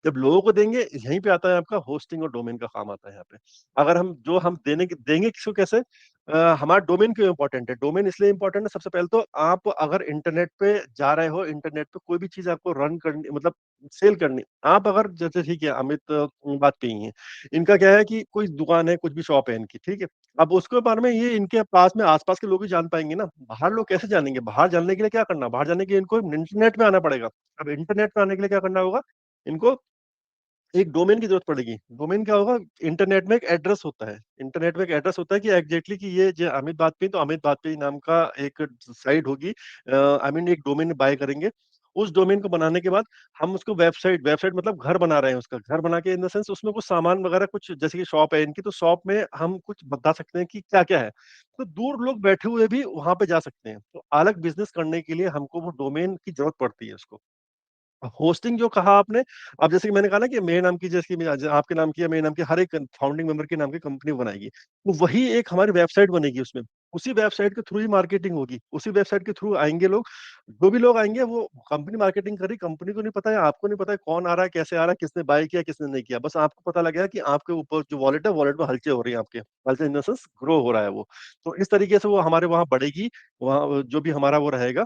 Speaker 2: जब लोगों को देंगे, यहीं पे आता है आपका होस्टिंग और डोमेन का काम आता है यहाँ पे। अगर हम देंगे किसको, कैसे? हमारा डोमेन क्यों इंपॉर्टेंट है? डोमेन इसलिए इंपॉर्टेंट है, सबसे पहले तो आप अगर इंटरनेट पे जा रहे हो, इंटरनेट पे कोई भी चीज आपको रन करनी, मतलब सेल करनी, आप अगर जैसे ठीक है अमित बात पे ही है, इनका क्या है कि कोई दुकान है, कुछ भी शॉप है इनकी, ठीक है। अब उसके बारे में ये इनके पास में आसपास के लोग ही जान पाएंगे ना, बाहर लोग कैसे जानेंगे? बाहर जानने के लिए क्या करना, बाहर जाने के लिए इनको इंटरनेट में आना पड़ेगा। अब इंटरनेट में आने के लिए क्या करना होगा इनको? एक डोमेन की जरूरत पड़ेगी। डोमेन क्या होगा? इंटरनेट में एक एड्रेस होता है, इंटरनेट में एक एड्रेस होता है कि एग्जैक्टली कि ये जो अमित बाजपेयी, तो अमित बाजपेयी नाम का एक साइट होगी, आई मीन एक डोमेन बाय करेंगे। उस डोमेन को बनाने के बाद हम उसको वेबसाइट वेबसाइट मतलब घर बना रहे हैं, उसका घर बना के इन द सेंस उसमें कुछ सामान वगैरह, कुछ जैसे कि शॉप है इनकी, तो शॉप में हम कुछ बता सकते हैं कि क्या क्या है, तो दूर लोग बैठे हुए भी वहां पे जा सकते हैं। तो अलग बिजनेस करने के लिए हमको वो डोमेन की जरूरत पड़ती है उसको। होस्टिंग जो कहा आपने, अब जैसे कि मैंने कहा ना कि मेरे नाम की, जैसे कि आपके नाम की या मेरे नाम की, हर एक फाउंडिंग मेंबर के नाम की कंपनी बनाएगी, तो वही एक हमारी वेबसाइट बनेगी। उसमें उसी वेबसाइट के थ्रू ही मार्केटिंग होगी, उसी वेबसाइट के थ्रू आएंगे लोग। जो भी लोग आएंगे वो कंपनी मार्केटिंग कर रही, कंपनी को नहीं पता है, आपको नहीं पता है कौन आ रहा है, कैसे आ रहा है, किसने बाय किया, किसने नहीं किया, बस आपको पता लगा कि आपके ऊपर जो वॉलेट है, वॉलेट में हलचल हो रही है, आपके हलचल इन द सेंस ग्रो हो रहा है वो। तो इस तरीके से वो हमारे वहां बढ़ेगी, वहाँ जो भी हमारा वो रहेगा।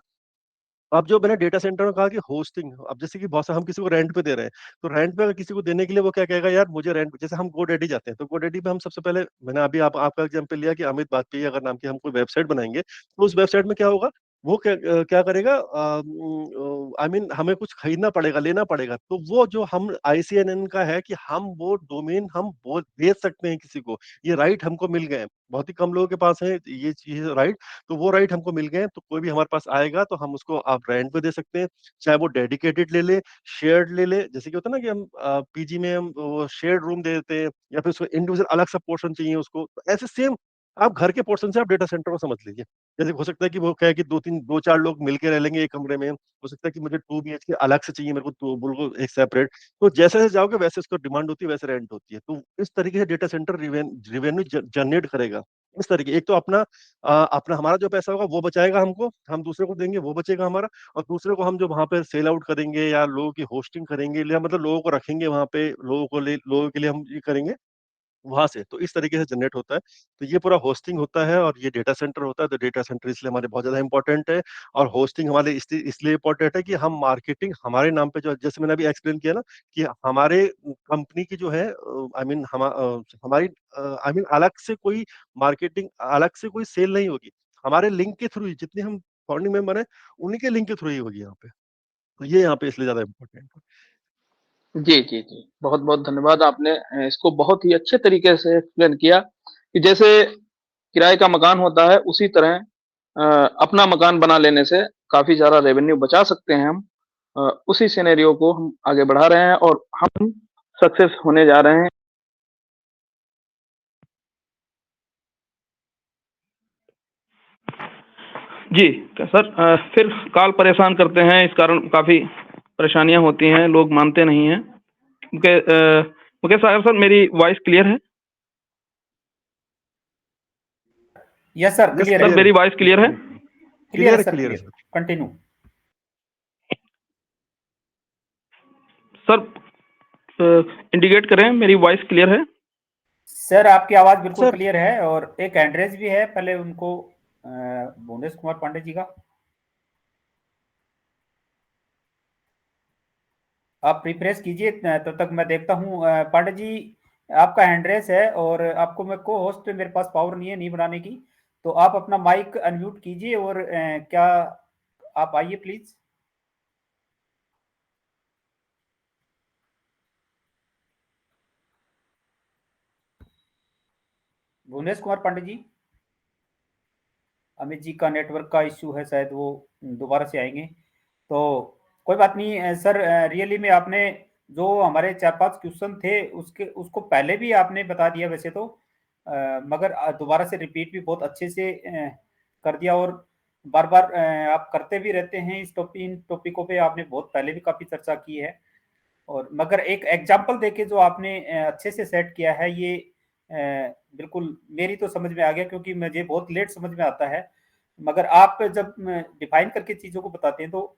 Speaker 2: अब जो मैंने डेटा सेंटर में कहा कि होस्टिंग, अब जैसे कि बहुत सारा हम किसी को रेंट पे दे रहे हैं, तो रेंट पे अगर किसी को देने के लिए वो क्या कहेगा, यार मुझे रेंट, जैसे हम गोडेडी जाते हैं, तो गोडेडी पे हम सबसे पहले, मैंने अभी आपका एग्जांपल लिया कि अमित बाजपेयी अगर नाम की हम कोई वेबसाइट बनाएंगे, तो उस वेबसाइट में क्या होगा, वो क्या करेगा, आई मीन हमें कुछ खरीदना पड़ेगा, लेना पड़ेगा, तो वो जो हम आईसीएनएन का है कि हम वो डोमेन हम वो बेच सकते हैं किसी को, ये राइट हमको मिल गए हैं। बहुत ही कम लोगों के पास है ये चीज राइट, तो वो राइट हमको मिल गए, तो कोई भी हमारे पास आएगा तो हम उसको आप रेंट पे दे सकते हैं, चाहे वो डेडिकेटेड ले ले, शेयर्ड ले ले, जैसे कि होता है ना कि हम पीजी में हम वो शेयर्ड रूम दे देते हैं, या फिर उसको इंडिविजुअल अलग सा पोर्शन चाहिए उसको, तो ऐसे सेम आप घर के पोर्शन से आप डेटा सेंटर को समझ लीजिए। जैसे हो सकता है कि वो कहे कि दो चार लोग मिलकर रह लेंगे एक कमरे में, हो सकता है कि मुझे 2 BHK अलग से चाहिए मेरे को, तो बिल्कुल एक सेपरेट। तो जैसे जैसे जाओगे वैसे उसको डिमांड होती है, वैसे रेंट होती है। तो इस तरीके से डेटा सेंटर रिवेन्यू जनरेट करेगा। इस तरीके, एक तो अपना हमारा जो पैसा होगा वो बचाएगा हमको, हम दूसरे को देंगे वो बचेगा हमारा, और दूसरे को हम जो वहां पे सेल आउट करेंगे या लोगों की होस्टिंग करेंगे, या मतलब लोगों को रखेंगे वहां पे, लोगों के लिए हम ये करेंगे वहां से, तो इस तरीके से जनरेट होता है। तो ये पूरा होस्टिंग होता है और ये डेटा सेंटर होता है। तो डेटा सेंटर इसलिए हमारे बहुत ज्यादा इंपॉर्टेंट है, और होस्टिंग हमारे इसलिए इंपॉर्टेंट है कि हम मार्केटिंग हमारे नाम पे, जो जैसे मैंने अभी एक्सप्लेन किया ना, कि हमारे कंपनी की जो है, आई मीन हमारी आई मीन अलग से कोई मार्केटिंग, अलग से कोई सेल नहीं होगी, हमारे लिंक के थ्रू ही, जितने हम फाउंडिंग मेंबर हैं उन्हीं के लिंक के थ्रू ही होगी यहाँ पे। तो ये यहाँ पे इसलिए ज्यादा इंपॉर्टेंट है।
Speaker 1: जी, जी, जी। बहुत-बहुत धन्यवाद, आपने इसको बहुत ही अच्छे तरीके से एक्सप्लेन किया कि जैसे किराए का मकान होता है, उसी तरह अपना मकान बना लेने से काफ़ी ज़्यादा रेवेन्यू बचा सकते हैं हम। उसी सिनेरियो को हम आगे बढ़ा रहे हैं और हम सक्सेस होने जा रहे हैं। जी, सर फिर कॉल परेशान करते हैं, इस कारण काफ़ी परेशानियाँ होती हैं, लोग मानते नहीं हैं। मुकेश साहब सर, मेरी वॉइस क्लियर है?
Speaker 4: Yes sir,
Speaker 2: yes,
Speaker 4: clear
Speaker 1: sir
Speaker 4: है।
Speaker 2: क्लियर
Speaker 1: मेरी
Speaker 2: है,
Speaker 1: वॉइस क्लियर है?
Speaker 4: क्लियर है सर,
Speaker 2: क्लियर है
Speaker 4: clear.
Speaker 2: Sir.
Speaker 4: Continue.
Speaker 1: Sir indicate करें मेरी वॉइस क्लियर है?
Speaker 4: सर आपकी आवाज बिल्कुल
Speaker 2: सर
Speaker 4: क्लियर है, और एक एड्रेस भी है, पहले उनको भुवनेश कुमार पांडे जी का आप रिफ्रेश कीजिए, तब तक मैं देखता हूँ। पांडे जी, आपका एड्रेस है, और आपको मैं को होस्ट पे मेरे पास पावर नहीं है नहीं बनाने की, तो आप अपना माइक अनम्यूट कीजिए, और क्या आप आइए प्लीज। भुवनेश कुमार पांडे जी, अमित जी का नेटवर्क का इश्यू है, शायद वो दोबारा से आएंगे। तो कोई बात नहीं सर, रियली में आपने जो हमारे 4-5 क्वेश्चन थे उसको पहले भी आपने बता दिया वैसे तो, मगर दोबारा से रिपीट भी बहुत अच्छे से कर दिया, और बार-बार आप करते भी रहते हैं इन टॉपिकों पे आपने बहुत पहले भी काफ़ी चर्चा की है। और मगर एक एग्जांपल देके जो आपने अच्छे से सेट किया है ये बिल्कुल मेरी तो समझ में आ गया, क्योंकि मुझे बहुत लेट समझ में आता है। मगर आप जब डिफाइन करके चीज़ों को बताते हैं तो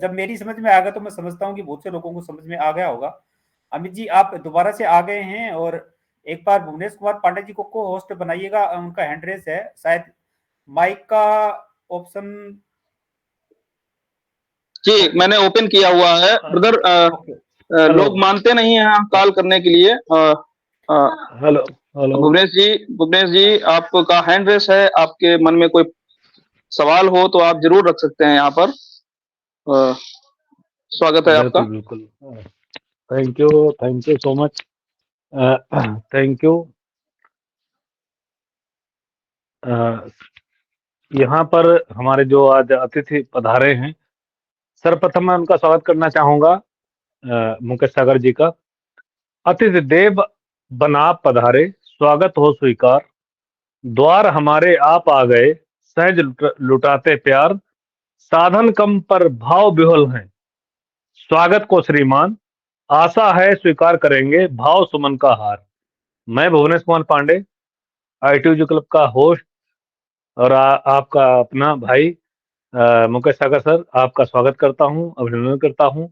Speaker 4: जब मेरी समझ में आ गया तो मैं समझता हूँ कि बहुत से लोगों को समझ में आ गया होगा। अमित जी आप दोबारा से आ गए हैं, और एक बार भुवनेश कुमार पांडे जी को होस्ट बनाइएगा, उनका हैंड रेस है शायद माइक का ऑप्शन।
Speaker 1: जी
Speaker 4: ओके
Speaker 1: मैंने ओपन किया हुआ है ब्रदर।
Speaker 4: ओके।
Speaker 2: हेलो
Speaker 1: लोग मानते नहीं हैं कॉल करने के लिए। अ,
Speaker 2: हेलो हेलो
Speaker 1: भुवनेश जी आपका हैंड रेस है, आपके मन में कोई सवाल हो तो आप जरूर रख सकते हैं यहाँ पर। स्वागत है आपका।
Speaker 2: बिल्कुल बिल्कुल thank you so much thank you. यहाँ पर हमारे जो आज अतिथि पधारे हैं, सर्वप्रथम मैं उनका स्वागत करना चाहूंगा मुकेश सागर जी का। अतिथि देव बना पधारे, स्वागत हो स्वीकार, द्वार हमारे आप आ गए, सहज लुटाते प्यार, साधन कम पर भाव विहुल हैं, स्वागत को श्रीमान, आशा है स्वीकार करेंगे भाव सुमन का हार। मैं भुवनेश कुमार पांडे, ITU क्लब का होस्ट, और आपका अपना भाई मुकेश सागर सर, आपका स्वागत करता हूं, अभिनंदन करता हूं।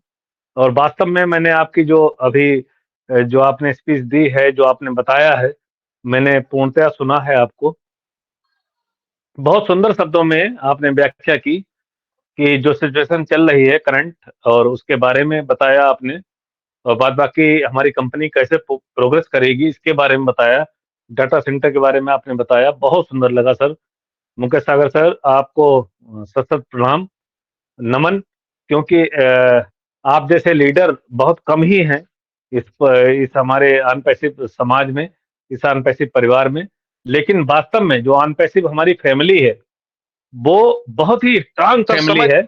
Speaker 2: और वास्तव में मैंने आपकी जो अभी जो आपने स्पीच दी है, जो आपने बताया है, मैंने पूर्णतया सुना है आपको। बहुत सुंदर शब्दों में आपने व्याख्या की कि जो सिचुएशन चल रही है करंट, और उसके बारे में बताया आपने, और बाद बाकी हमारी कंपनी कैसे प्रोग्रेस करेगी इसके बारे में बताया, डाटा सेंटर के बारे में आपने बताया। बहुत सुंदर लगा सर। मुकेश सागर सर आपको सत सत प्रणाम, नमन, क्योंकि आप जैसे लीडर बहुत कम ही हैं इस हमारे अनपैसिव समाज में, इस अनपैसिव परिवार में। लेकिन वास्तव में जो अनपैसिव हमारी फैमिली है वो बहुत ही स्ट्रांग
Speaker 1: सर
Speaker 2: फैमिली है,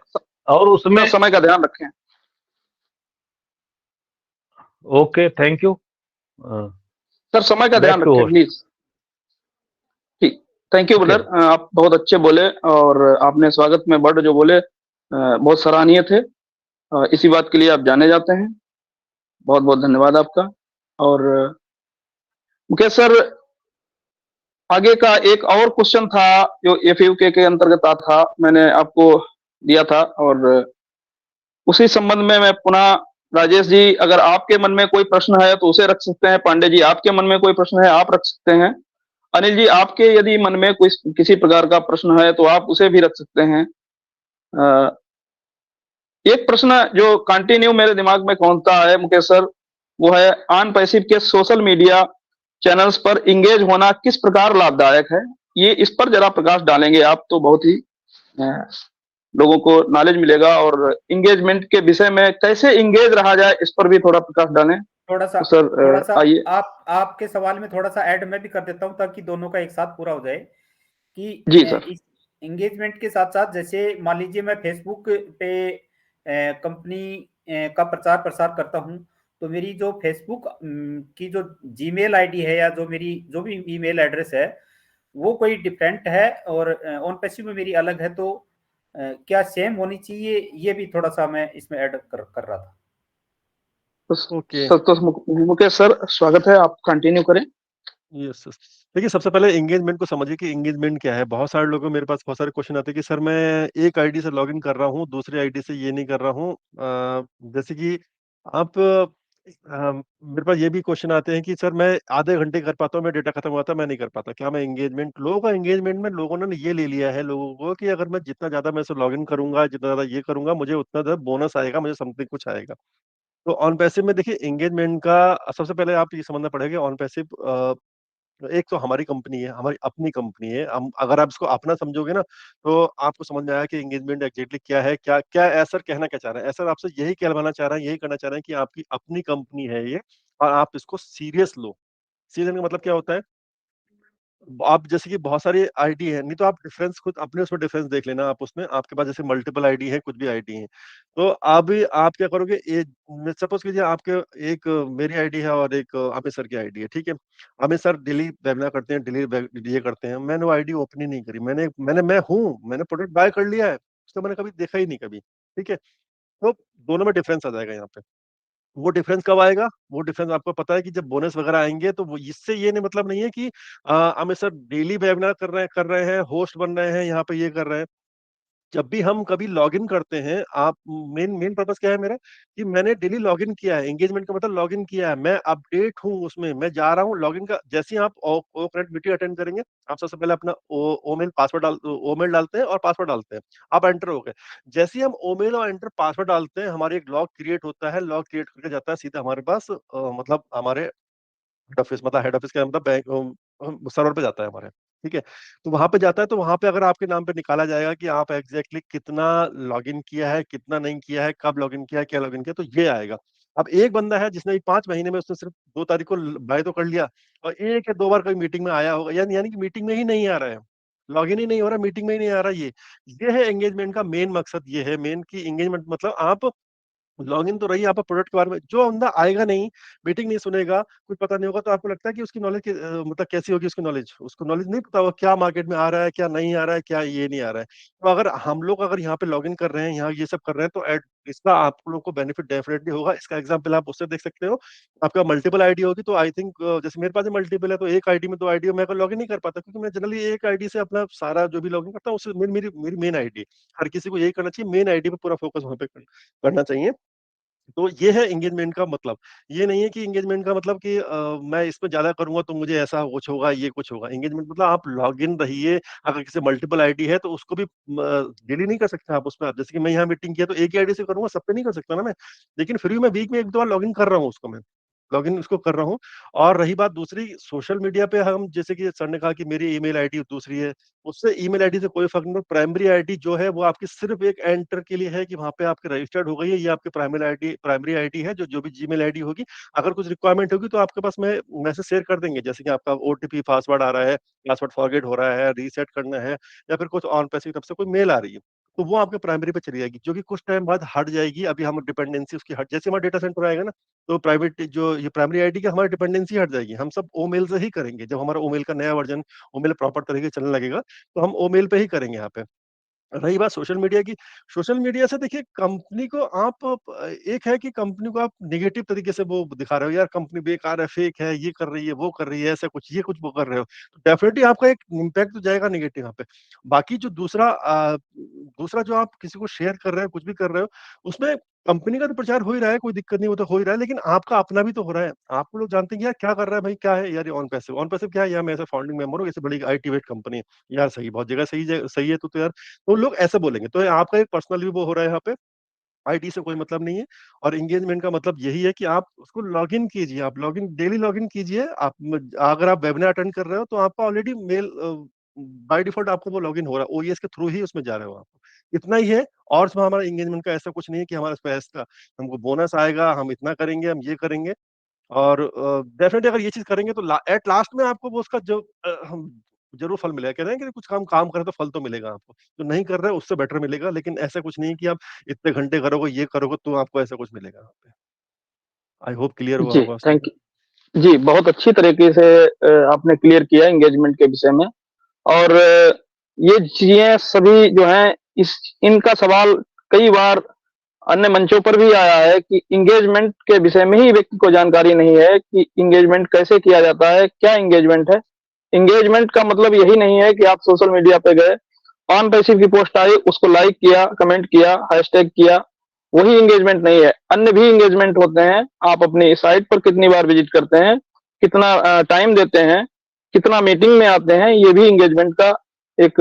Speaker 2: और उसमें
Speaker 1: समय का ध्यान रखें।
Speaker 2: Okay thank you.
Speaker 1: सर समय का
Speaker 2: बैक
Speaker 1: ध्यान
Speaker 2: टू
Speaker 1: रखें
Speaker 2: होस्ट।
Speaker 1: प्लीज। ठीक, थैंक यू
Speaker 2: ओके
Speaker 1: ब्रदर। आप बहुत अच्छे बोले, और आपने स्वागत में वर्ड जो बोले बहुत सराहनीय थे। इसी बात के लिए आप जाने जाते हैं। बहुत बहुत धन्यवाद आपका। और मुकेश सर, आगे का एक और क्वेश्चन था जो FUK के अंतर्गत आता था, मैंने आपको दिया था, और उसी संबंध में मैं पुनः, राजेश जी अगर आपके मन में कोई प्रश्न है तो उसे रख सकते हैं, पांडे जी आपके मन में कोई प्रश्न है आप रख सकते हैं, अनिल जी आपके यदि मन में कोई किसी प्रकार का प्रश्न है तो आप उसे भी रख सकते हैं। एक प्रश्न जो कंटिन्यू मेरे दिमाग में घूमता है मुकेश सर, वो है ऑन पैसिव के सोशल मीडिया चैनल्स पर इंगेज होना किस प्रकार लाभदायक है। ये इस पर जरा प्रकाश डालेंगे आप तो बहुत ही लोगों को नॉलेज मिलेगा, और इंगेजमेंट के विषय में कैसे इंगेज रहा जाए इस पर भी थोड़ा प्रकाश डालें
Speaker 4: थोड़ा सा
Speaker 1: तो सर आइए।
Speaker 4: आप आपके सवाल में थोड़ा सा ऐड मैं भी कर देता हूं ताकि दोनों का एक साथ पूरा हो जाए कि
Speaker 1: जी सर।
Speaker 4: इस एंगेजमेंट के साथ साथ, जैसे मान लीजिए मैं फेसबुक पे कंपनी का प्रचार प्रसार करता हूं, तो मेरी जो फेसबुक की जो जीमेल आईडी है या जो मेरी जो भी ईमेल एड्रेस है वो कोई डिफरेंट है, और ऑन पैसिव में मेरी अलग है, तो क्या सेम होनी चाहिए, ये भी थोड़ा सा मैं इसमें ऐड कर रहा था।
Speaker 1: तो
Speaker 2: ओके
Speaker 1: सर तो मुकेश सर स्वागत है, आप कंटिन्यू करें।
Speaker 2: Yes yes. देखिए सबसे पहले एंगेजमेंट को समझिए कि एंगेजमेंट क्या है। बहुत सारे लोगों मेरे पास बहुत सारे क्वेश्चन आते हैं कि सर मैं एक आईडी से लॉगिन कर रहा हूँ, दूसरी आईडी से ये नहीं कर रहा हूँ। जैसे कि आप मेरे पास ये भी क्वेश्चन आते हैं कि सर मैं आधे घंटे कर पाता हूँ, मैं डेटा खत्म हुआ था मैं नहीं कर पाता, क्या मैं एंगेजमेंट, लोगों का एंगेजमेंट में लोगों ने ये ले लिया है लोगों को कि अगर मैं जितना ज्यादा मैं इसे लॉगिन करूंगा, जितना ज्यादा ये करूंगा, मुझे उतना ज्यादा बोनस आएगा, मुझे समथिंग कुछ आएगा। तो ऑन पैसिव में देखिए एंगेजमेंट का सबसे पहले आप ये समझना पड़ेगा, ऑन पैसिव एक तो हमारी कंपनी है, हमारी अपनी कंपनी है। हम अगर आप इसको अपना समझोगे ना, तो आपको समझ में आया कि एंगेजमेंट एग्जैक्टली क्या है, क्या क्या एसर कहना क्या चाह रहा है। एसर आपसे यही कहलवाना चाह रहा है, यही करना चाह रहे हैं कि आपकी अपनी कंपनी है ये, और आप इसको सीरियस लो। सीरियस का मतलब क्या होता है? आप जैसे कि बहुत सारी आईडी है, नहीं तो आप डिफरेंस खुद अपने उसमें डिफरेंस देख लेना। आप उसमें आपके पास जैसे मल्टीपल आईडी है, कुछ भी आईडी है, तो अभी आप क्या करोगे, सपोज कीजिए आपके एक मेरी आईडी है और एक अमित सर की आईडी है, ठीक है। अमित सर डेली वेबिनार करते हैं, डेली ये करते हैं, मैंने वो आईडी ओपन ही नहीं करी। मैंने प्रोडक्ट बाय कर लिया है, उसको मैंने कभी देखा ही नहीं कभी, ठीक है। तो दोनों में डिफरेंस आ जाएगा यहाँ पे। वो डिफरेंस कब आएगा? वो डिफरेंस आपको पता है कि जब बोनस वगैरह आएँगे, तो वो इससे ये नहीं मतलब नहीं है कि अमित सर डेली वेबिनार कर रहे हैं, होस्ट बन रहे हैं, यहाँ पे ये कर रहे हैं। जब भी हम कभी लॉगिन करते हैं, आप मेन मेन पर्पस क्या है मेरा, कि मैंने डेली लॉगिन किया है। एंगेजमेंट का मतलब लॉगिन किया है, मैं अपडेट हूँ उसमें, मैं जा रहा हूँ लॉगिन का। जैसे ही आप ओ कनेक्ट मीटिंग अटेंड करेंगे, आप सबसे पहले अपना ओ ओमेल पासवर्ड ओमेल डालते हैं और पासवर्ड डालते हैं, आप एंटर हो गए। जैसे ही हम ओमेल और एंटर पासवर्ड डालते हैं, हमारे एक लॉग क्रिएट होता है, लॉग क्रिएट करके जाता है सीधा हमारे पास, मतलब हमारे हेड ऑफिस का मतलब सर्वर पे जाता है हमारे, ठीक है। तो वहां पे जाता है, तो वहां पे अगर आपके नाम पे निकाला जाएगा कि आप एग्जैक्टली कितना लॉगिन किया है, कितना नहीं किया है, कब लॉगिन किया है, क्या लॉगिन किया, तो ये आएगा। अब एक बंदा है जिसने 5 महीने में उसने सिर्फ 2 तारीख को बाय तो कर लिया, और 1 या 2 बार कभी मीटिंग में आया होगा, यानी यानी कि मीटिंग में ही नहीं आ रहा है, लॉगिन ही नहीं हो रहा, मीटिंग में ही नहीं आ रहा। ये है एंगेजमेंट का मेन मकसद। ये है मेन की एंगेजमेंट मतलब आप लॉगिन तो रही, आप प्रोडक्ट के बारे में, जो बंदा आएगा नहीं, मीटिंग नहीं सुनेगा, कुछ पता नहीं होगा, तो आपको लगता है कि उसकी नॉलेज मतलब कैसी होगी उसकी नॉलेज? उसको नॉलेज नहीं पता होगा क्या मार्केट में आ रहा है, क्या नहीं आ रहा है, क्या ये नहीं आ रहा है। तो अगर हम लोग अगर यहाँ पे लॉगिन कर रहे हैं, यहाँ ये सब कर रहे हैं, तो इसका आप लोग को बेनिफिट डेफिनेटली होगा। इसका एग्जाम्पल आप उससे देख सकते हो। आपका मल्टीपल आईडी होगी, तो आई थिंक जैसे मेरे पास मल्टीपल है, तो एक आईडी में 2 आईडी मैं लॉगिन नहीं कर पाता, क्योंकि मैं जनरली एक आईडी से अपना सारा जो भी लॉगिन करता हूँ, उससे मेरी मेरी मेरी मेन आईडी। हर किसी को यही करना चाहिए, मेन आईडी पे पूरा फोकस वहां पे करना चाहिए। तो ये है एंगेजमेंट का मतलब। ये नहीं है कि एंगेजमेंट का मतलब कि मैं इसमें ज़्यादा करूँगा तो मुझे ऐसा कुछ होगा, ये कुछ होगा। एंगेजमेंट मतलब आप लॉगिन रहिए, अगर किसी मल्टीपल आईडी है तो उसको भी डेली नहीं कर सकते आप उसमें। जैसे कि मैं यहाँ मीटिंग किया तो एक ही आईडी से करूँगा, सब पे नहीं कर सकता ना मैं। लेकिन फिर भी मैं वीक में 1-2 बार लॉगिन कर रहा हूँ उसको मैं। लॉगिन उसको कर रहा हूँ। और रही बात दूसरी, सोशल मीडिया पे हम जैसे कि सर ने कहा कि मेरी ईमेल आईडी दूसरी है, उससे ईमेल आईडी से कोई फ़र्क नहीं पड़ता। प्राइमरी आईडी जो है वो आपकी सिर्फ़ एक एंटर के लिए है कि वहाँ पे आपकी रजिस्टर्ड हो गई है, ये आपकी प्राइमरी आईडी है, जो भी जीमेल आईडी होगी। अगर कुछ रिक्वायरमेंट होगी तो आपके पास में मैसेज शेयर कर देंगे, जैसे कि आपका ओटीपी पासवर्ड आ रहा है, पासवर्ड फॉरगेट हो रहा है, रीसेट करना है, या फिर कुछ ऑन पैसे की तरफ से कोई मेल आ रही है, तो वो आपके प्राइमरी पे चली जाएगी, जो कि कुछ टाइम बाद हट जाएगी। अभी हम डिपेंडेंसी उसकी हट, जैसे हमारा डेटा सेंटर आएगा ना, तो प्राइवेट जो ये प्राइमरी आईडी की हमारी डिपेंडेंसी हट जाएगी। हम सब ओमेल से ही करेंगे। जब हमारा ओमेल का नया वर्ज़न ओमेल प्रॉपर तरीके से चलने लगेगा, तो हम ओमेल पे ही करेंगे यहाँ पे। रही बात सोशल मीडिया की, सोशल मीडिया से देखिए कंपनी को आप एक है कि कंपनी को आप नेगेटिव तरीके से वो दिखा रहे हो, यार कंपनी बेकार है, फेक है, ये कर रही है, वो कर रही है, ऐसा कुछ, ये कुछ वो कर रहे हो, तो डेफिनिटली आपका एक इम्पैक्ट तो जाएगा नेगेटिव यहाँ पे। बाकी जो दूसरा जो आप किसी को शेयर कर रहे हो, कुछ भी कर रहे हो, उसमें कंपनी का तो प्रचार हो ही रहा है, कोई दिक्कत नहीं, वो तो हो ही रहा है, लेकिन आपका अपना भी तो हो रहा है। आपको लोग जानते हैं कि यार क्या कर रहा है भाई, क्या है यार ये ऑन पैसिव क्या है, यार मैं ऐसा फाउंडिंग मेंबर हूँ, ऐसे बड़ी आईटी वेट कंपनी है। यार सही, बहुत जगह सही है, तो यार तो लोग ऐसे बोलेंगे। तो आपका एक पर्सनल भी वो हो रहा है यहाँ पे, आईडी से कोई मतलब नहीं है। और एंगेजमेंट का मतलब यही है कि आप उसको लॉगिन कीजिए, आप डेली लॉगिन कीजिए। अगर आप वेबिनार अटेंड कर रहे हो, तो आपका ऑलरेडी मेल बाय डिफ़ॉल्ट आपको वो लॉगिन हो रहा है, ओईएस के थ्रू ही उसमें जा रहे हो आप। इतना ही है, और उसमें हमारा एंगेजमेंट का ऐसा कुछ नहीं है कि हमारा इसमें ऐसा हमको बोनस आएगा, हम इतना करेंगे, हम ये करेंगे। और डेफ़िनिटली अगर ये चीज़ करेंगे, तो एट लास्ट में आपको वो उसका जो हम ज़रूर फल मिलेगा। कह रहे हैं कि कुछ काम काम करें तो फल तो मिलेगा आपको। जो नहीं कर रहे हैं उससे बेटर मिलेगा, लेकिन ऐसा कुछ नहीं है कि आप इतने घंटे करोगे, ये करोगे तो आपको ऐसा कुछ मिलेगा वहाँ पे। आई होप क्लियर हुआ
Speaker 1: जी,
Speaker 2: होगा सब।
Speaker 1: Thank you. जी, बहुत अच्छी तरीके से आपने क्लियर किया एंगेजमेंट के विषय में। और ये चीज़ें सभी जो हैं, इस इनका सवाल कई बार अन्य मंचों पर भी आया है कि एंगेजमेंट के विषय में ही व्यक्ति को जानकारी नहीं है कि एंगेजमेंट कैसे किया जाता है, क्या एंगेजमेंट है। एंगेजमेंट का मतलब यही नहीं है कि आप सोशल मीडिया पे गए, ऑन पैसिव की पोस्ट आई, उसको लाइक किया, कमेंट किया, हैशटैग किया, वही एंगेजमेंट नहीं है। अन्य भी एंगेजमेंट होते हैं। आप अपनी साइट पर कितनी बार विजिट करते हैं, कितना टाइम देते हैं, कितना मीटिंग में आते हैं, ये भी एंगेजमेंट का एक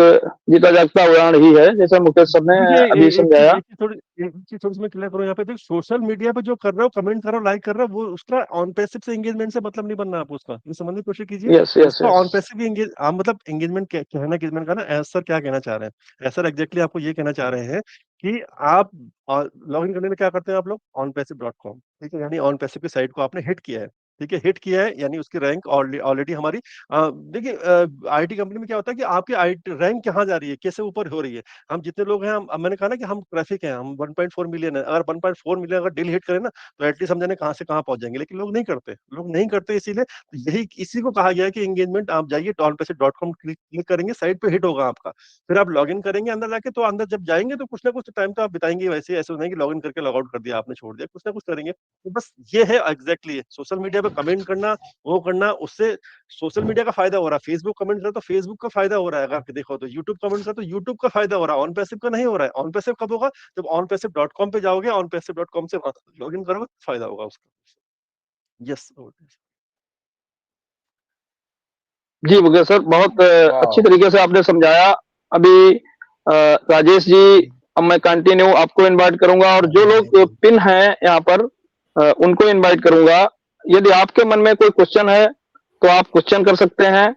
Speaker 1: जीता जागता उदाहरण ही है, जैसा मुकेश सर ने
Speaker 2: देखिए
Speaker 1: अभी समझाया।
Speaker 2: एक चीज़ थोड़ी-सी मैं क्लियर करूँ यहाँ पे। देखिए सोशल मीडिया पे जो कर रहे हो, कमेंट कर रहे हो, लाइक कर रहे हो, वो उसका ऑन पैसिव से एंगेजमेंट से मतलब नहीं बनना आपको उसका। ये समझने की कोशिश कीजिए।
Speaker 1: यस, यस,
Speaker 2: उसका
Speaker 1: यस।
Speaker 2: ऑन पैसिव भी आप मतलब एंगेजमेंट कहना एंगेजमेंट का ना, एज़ सर क्या कहना चाह रहे हैं? एज़ सर एग्ज़ैक्टली आपको ये कहना चाह रहे हैं कि आप लॉगिन करने में क्या करते हैं आप लोग? onpassive.com, ठीक है? यानी ऑन पैसिव की साइट को आपने हिट किया है, ठीक है, हिट किया है यानी उसकी रैंक ऑलरेडी हमारी देखिए आईटी कंपनी में क्या होता है कि आपकी आईटी रैंक कहाँ जा रही है, कैसे ऊपर हो रही है। हम जितने लोग हैं, मैंने कहा ना कि हम ट्रैफिक हैं, हम 1.4 मिलियन है, अगर 1.4 मिलियन अगर डेली हिट करें ना, तो एटलीस्ट हम जाने कहाँ से कहाँ पहुंच जाएंगे, लेकिन लोग नहीं करते इसीलिए यही इसी को कहा गया है कि एंगेजमेंट आप जाइए onpassive.com क्लिक करेंगे, साइट पे हिट होगा आपका, फिर आप लॉग इन करेंगे अंदर जाके, तो अंदर जब जाएंगे तो कुछ ना कुछ टाइम तो आप बिताएंगे वैसे, ऐसे नहीं कि लॉग इन करके लॉग आउट कर दिया आपने, छोड़ दिया, कुछ ना कुछ करेंगे। तो बस ये है एग्जैक्टली सोशल मीडिया पे कमेंट करना, वो करना, उससे सोशल मीडिया का फायदा हो रहा है। फेसबुक कमेंट कर तो फेसबुक का फायदा हो रहा है, अगर देखो तो यूट्यूब कमेंट कर तो यूट्यूब का फायदा हो रहा है, ऑन पैसिव का नहीं हो रहा है। ऑन पैसिव कब होगा? जब onpassive.com पे जाओगे, onpassive.com से लॉग इन करोगे, फायदा होगा उसका। यस।
Speaker 1: जी मुकेश सर, बहुत अच्छी
Speaker 4: वाह
Speaker 1: तरीके से आपने समझाया। अभी राजेश जी, अब मैं कंटिन्यू आपको इनवाइट करूंगा, और जो लोग पिन हैं यहाँ पर उनको इनवाइट करूंगा। यदि आपके मन में कोई क्वेश्चन है तो आप क्वेश्चन कर सकते हैं।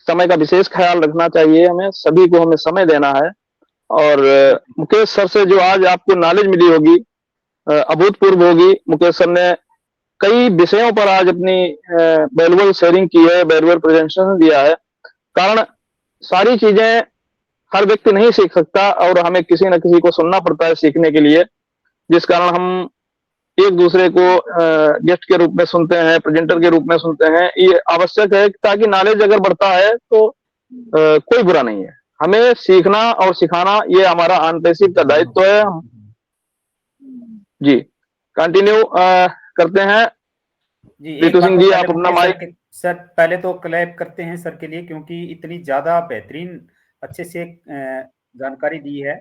Speaker 1: समय का विशेष ख्याल रखना चाहिए, हमें सभी को हमें समय देना है। और मुकेश सर से जो आज आपको नॉलेज मिली होगी, अभूतपूर्व होगी। मुकेश सर ने कई विषयों पर आज अपनी वैल्यूबल शेयरिंग की है, वैल्यूबल प्रेजेंटेशन दिया है। कारण सारी चीजें हर व्यक्ति नहीं सीख सकता, और हमें किसी न किसी को सुनना पड़ता है सीखने के लिए, जिस कारण हम एक दूसरे को गेस्ट के रूप में सुनते हैं, प्रेजेंटर के रूप में सुनते हैं। ये आवश्यक है, ताकि नॉलेज अगर बढ़ता है तो कोई बुरा नहीं है। हमें सीखना और सिखाना ये हमारा अनपैसिव का दायित्व है। जी कंटिन्यू करते हैं।
Speaker 4: जी, एक
Speaker 1: रितु
Speaker 4: बार
Speaker 1: सिंह
Speaker 4: तो
Speaker 1: जी,
Speaker 4: पहले
Speaker 1: आप अपना
Speaker 4: मुकेश
Speaker 1: माइक।
Speaker 4: सर पहले तो क्लैप करते हैं सर के लिए, क्योंकि इतनी ज्यादा बेहतरीन अच्छे से जानकारी दी है।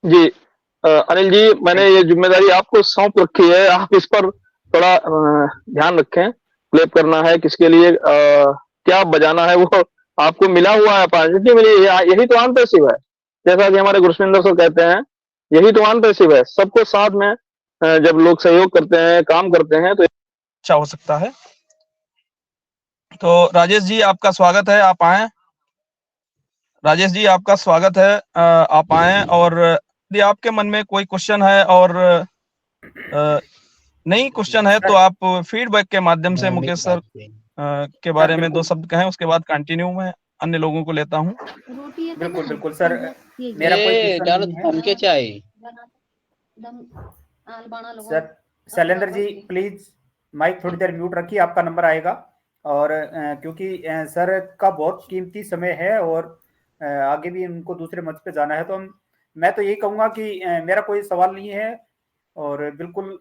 Speaker 1: जी अनिल जी, मैंने ये जिम्मेदारी आपको सौंप रखी है, आप इस पर थोड़ा ध्यान रखें। क्लैप करना है किसके लिए, क्या बजाना है, वो आपको मिला हुआ है, अपॉर्चुनिटी मिली है। यही तो अनपैसिव है, जैसा कि हमारे गुरविंदर सर कहते हैं, यही तो अनपैसिव है। सबको साथ में जब लोग सहयोग करते हैं, काम करते हैं, तो
Speaker 3: अच्छा हो सकता है। तो राजेश जी आपका स्वागत है, आप आए। राजेश जी आपका स्वागत है, आप आए। और यदि आपके मन में कोई क्वेश्चन है और नई क्वेश्चन है तो
Speaker 4: सर
Speaker 3: आप फीडबैक के माध्यम से मुकेश सर के बारे में दो शब्द कहें, उसके बाद कंटिन्यू में अन्य लोगों को लेता हूँ।
Speaker 4: बिल्कुल बिल्कुल सर, मेरा कोई क्वेश्चन नहीं है। Sir Shailendra ji please mic थोड़ी देर म्यूट रखिए, आपका नंबर आएगा। और क्योंकि सर का बहुत कीमती समय है, और आगे भी उनको दूसरे मंच पे जाना है, तो मैं तो यही कहूंगा कि मेरा कोई सवाल नहीं है। और बिल्कुल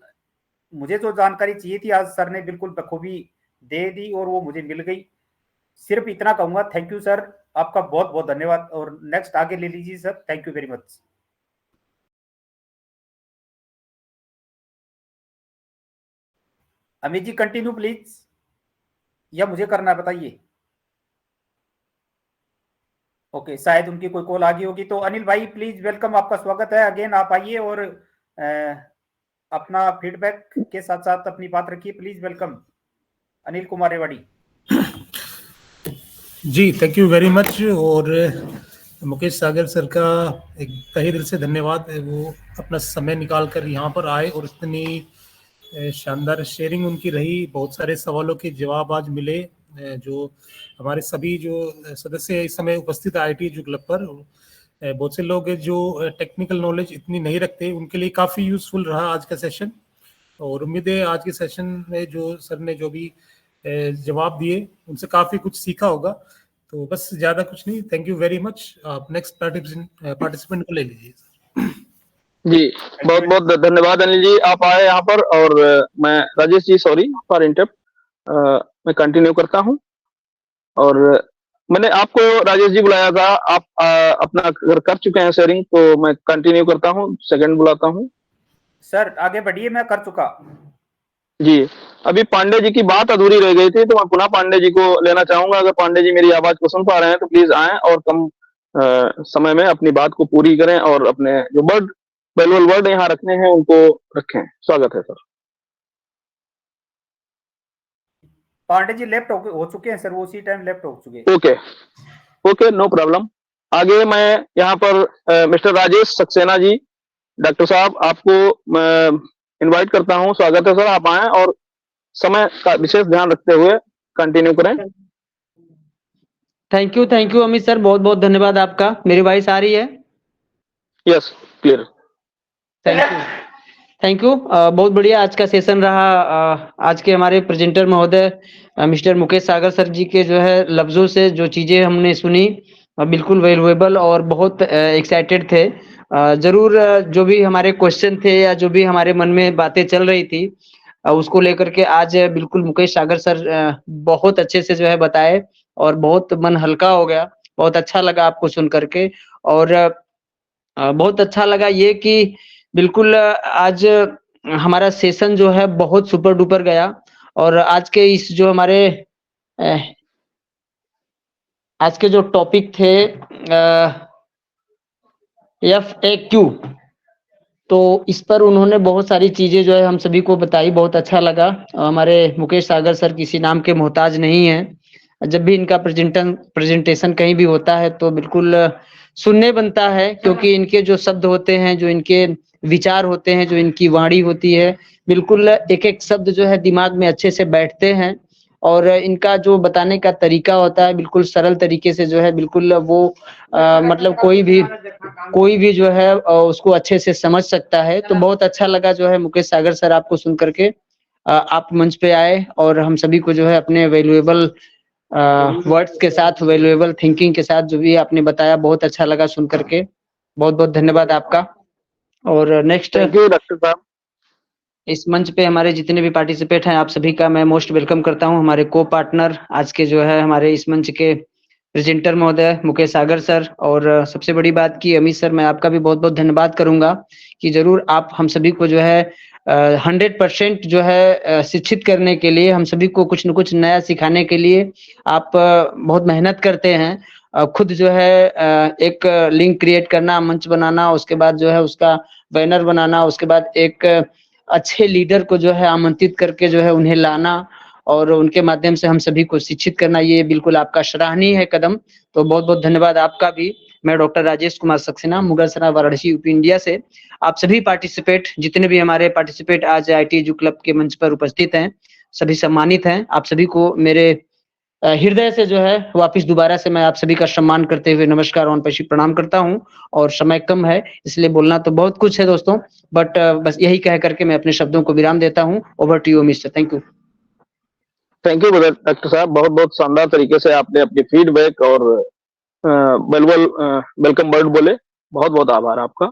Speaker 4: मुझे जो जानकारी चाहिए थी आज सर ने बिल्कुल बखूबी दे दी, और वो मुझे मिल गई। सिर्फ इतना कहूंगा, थैंक यू सर, आपका बहुत बहुत धन्यवाद। और नेक्स्ट आगे ले लीजिए sir, thank you very much. Amit ji continue please, या मुझे करना है बताइए। ओके, शायद उनकी कोई कॉल आ गई होगी। तो अनिल भाई प्लीज वेलकम, आपका स्वागत है अगेन, आप आइए और अपना फीडबैक के साथ साथ अपनी बात रखिए। Please welcome Anil Kumar Rewari
Speaker 5: ji. Thank you very much. और मुकेश सागर सर का एक तहे दिल से धन्यवाद, वो अपना समय निकाल कर यहाँ पर आए और इतनी शानदार शेयरिंग उनकी रही। बहुत सारे सवालों के जवाब आज मिले, जो हमारे सभी जो सदस्य इस समय उपस्थित आईटी एजू क्लब पर, बहुत से लोग जो टेक्निकल नॉलेज इतनी नहीं रखते, उनके लिए काफ़ी यूजफुल रहा आज का सेशन। और उम्मीद है आज के सेशन में जो सर ने जो भी जवाब दिए उनसे काफ़ी कुछ सीखा होगा। तो बस ज़्यादा कुछ नहीं, थैंक यू वेरी मच। आप नेक्स्ट पार्टिसिपेंट को ले लीजिए।
Speaker 1: जी बहुत बहुत धन्यवाद अनिल जी, आप आए यहाँ पर। और मैं Rajesh ji, sorry for interrupt, मैं कंटिन्यू करता हूँ। और मैंने आपको राजेश जी बुलाया था, आप अपना अगर कर चुके हैं शेयरिंग, तो मैं कंटिन्यू करता हूँ, सेकंड बुलाता हूँ।
Speaker 4: सर आगे बढ़िए, मैं कर चुका।
Speaker 1: जी अभी पांडे जी की बात अधूरी रह गई थी, तो मैं पुनः पांडे जी को लेना चाहूंगा। अगर पांडे जी मेरी आवाज को सुन पा रहे हैं तो प्लीज आएं, और कम समय में अपनी बात को पूरी करें, और अपने जो वैल्यूबल वर्ड यहाँ रखने हैं उनको रखें। स्वागत है सर।
Speaker 4: पांडे जी लेफ्ट हो चुके हैं सर, वो उसी टाइम लेफ्ट हो चुके हैं।
Speaker 1: Okay okay, no problem. आगे मैं यहाँ पर मिस्टर राजेश सक्सेना जी, डॉक्टर साहब, आपको इनवाइट करता हूं। स्वागत है सर, आप आए और समय का विशेष ध्यान रखते हुए कंटिन्यू करें।
Speaker 6: थैंक यू अमित सर, बहुत बहुत धन्यवाद आपका। मेरी वॉइस आ रही है?
Speaker 1: Yes, clear.
Speaker 6: Thank you. बहुत बढ़िया आज का सेशन रहा। आज के हमारे प्रेजेंटर महोदय मिस्टर मुकेश सागर सर जी के जो है लफ्जों से जो चीजें हमने सुनी बिल्कुल वैल्यूएबल और बहुत एक्साइटेड थे। जरूर जो भी हमारे क्वेश्चन थे या जो भी हमारे मन में बातें चल रही थी उसको लेकर के आज बिल्कुल मुकेश सागर सर बहुत अच्छे से जो है बताए और बहुत मन हल्का हो गया। बहुत अच्छा लगा आपको सुन करके और बहुत अच्छा लगा ये कि बिल्कुल आज हमारा सेशन जो है बहुत सुपर डुपर गया और आज के इस जो हमारे आज के जो टॉपिक थे FAQ, तो इस पर उन्होंने बहुत सारी चीजें जो है हम सभी को बताई। बहुत अच्छा लगा। हमारे मुकेश सागर सर किसी नाम के मोहताज नहीं है। जब भी इनका प्रेजेंटेशन कहीं भी होता है तो बिल्कुल सुनने बनता है, क्योंकि इनके जो शब्द होते हैं, जो इनके विचार होते हैं, जो इनकी वाणी होती है, बिल्कुल एक एक शब्द जो है दिमाग में अच्छे से बैठते हैं और इनका जो बताने का तरीका होता है बिल्कुल सरल तरीके से जो है बिल्कुल वो मतलब कोई भी जो है उसको अच्छे से समझ सकता है। तो बहुत अच्छा लगा जो है मुकेश सागर सर आपको सुन करके। आप मंच पे आए और हम सभी को जो है अपने वैल्यूएबल वर्ड्स के साथ, वैल्यूएबल थिंकिंग के साथ जो भी आपने बताया बहुत अच्छा लगा सुन करके। बहुत बहुत धन्यवाद आपका। और नेक्स्ट
Speaker 1: थैंक यू डॉक्टर साहब।
Speaker 6: इस मंच पे हमारे जितने भी पार्टिसिपेट हैं आप सभी का मैं मोस्ट वेलकम करता हूं। हमारे को पार्टनर आज के जो है हमारे इस मंच के प्रेजेंटर महोदय मुकेश सागर सर, और सबसे बड़ी बात की अमित सर मैं आपका भी बहुत बहुत धन्यवाद करूंगा कि जरूर आप हम सभी को जो है 100% जो है शिक्षित करने के लिए, हम सभी को कुछ न कुछ नया सिखाने के लिए आप बहुत मेहनत करते हैं। खुद जो है एक लिंक क्रिएट करना, मंच बनाना, उसके बाद जो है उसका बैनर बनाना, उसके बाद एक अच्छे लीडर को जो है आमंत्रित करके जो है उन्हें लाना और उनके माध्यम से हम सभी को शिक्षित करना, ये बिल्कुल आपका सराहनीय है कदम। तो बहुत बहुत धन्यवाद आपका भी। मैं doctor Rajesh Kumar Saxena, Mughalsarai Varanasi UP India से। आप सभी पार्टिसिपेट, जितने भी हमारे पार्टिसिपेट आज IIT एडू क्लब के मंच पर उपस्थित हैं, सभी सम्मानित हैं। आप सभी को मेरे हृदय से जो है वापिस दोबारा से मैं आप सभी का सम्मान करते हुए नमस्कार और पेशी प्रणाम करता हूं। और समय कम है इसलिए बोलना तो बहुत कुछ है दोस्तों, बट बस यही कह करके मैं अपने शब्दों को विराम देता हूं। Over to you mister. Thank you.
Speaker 1: Thank you doctor साहब, बहुत बहुत शानदार तरीके से आपने अपनी फीडबैक और वेलकम वर्ड बोले। बहुत बहुत आभार आपका।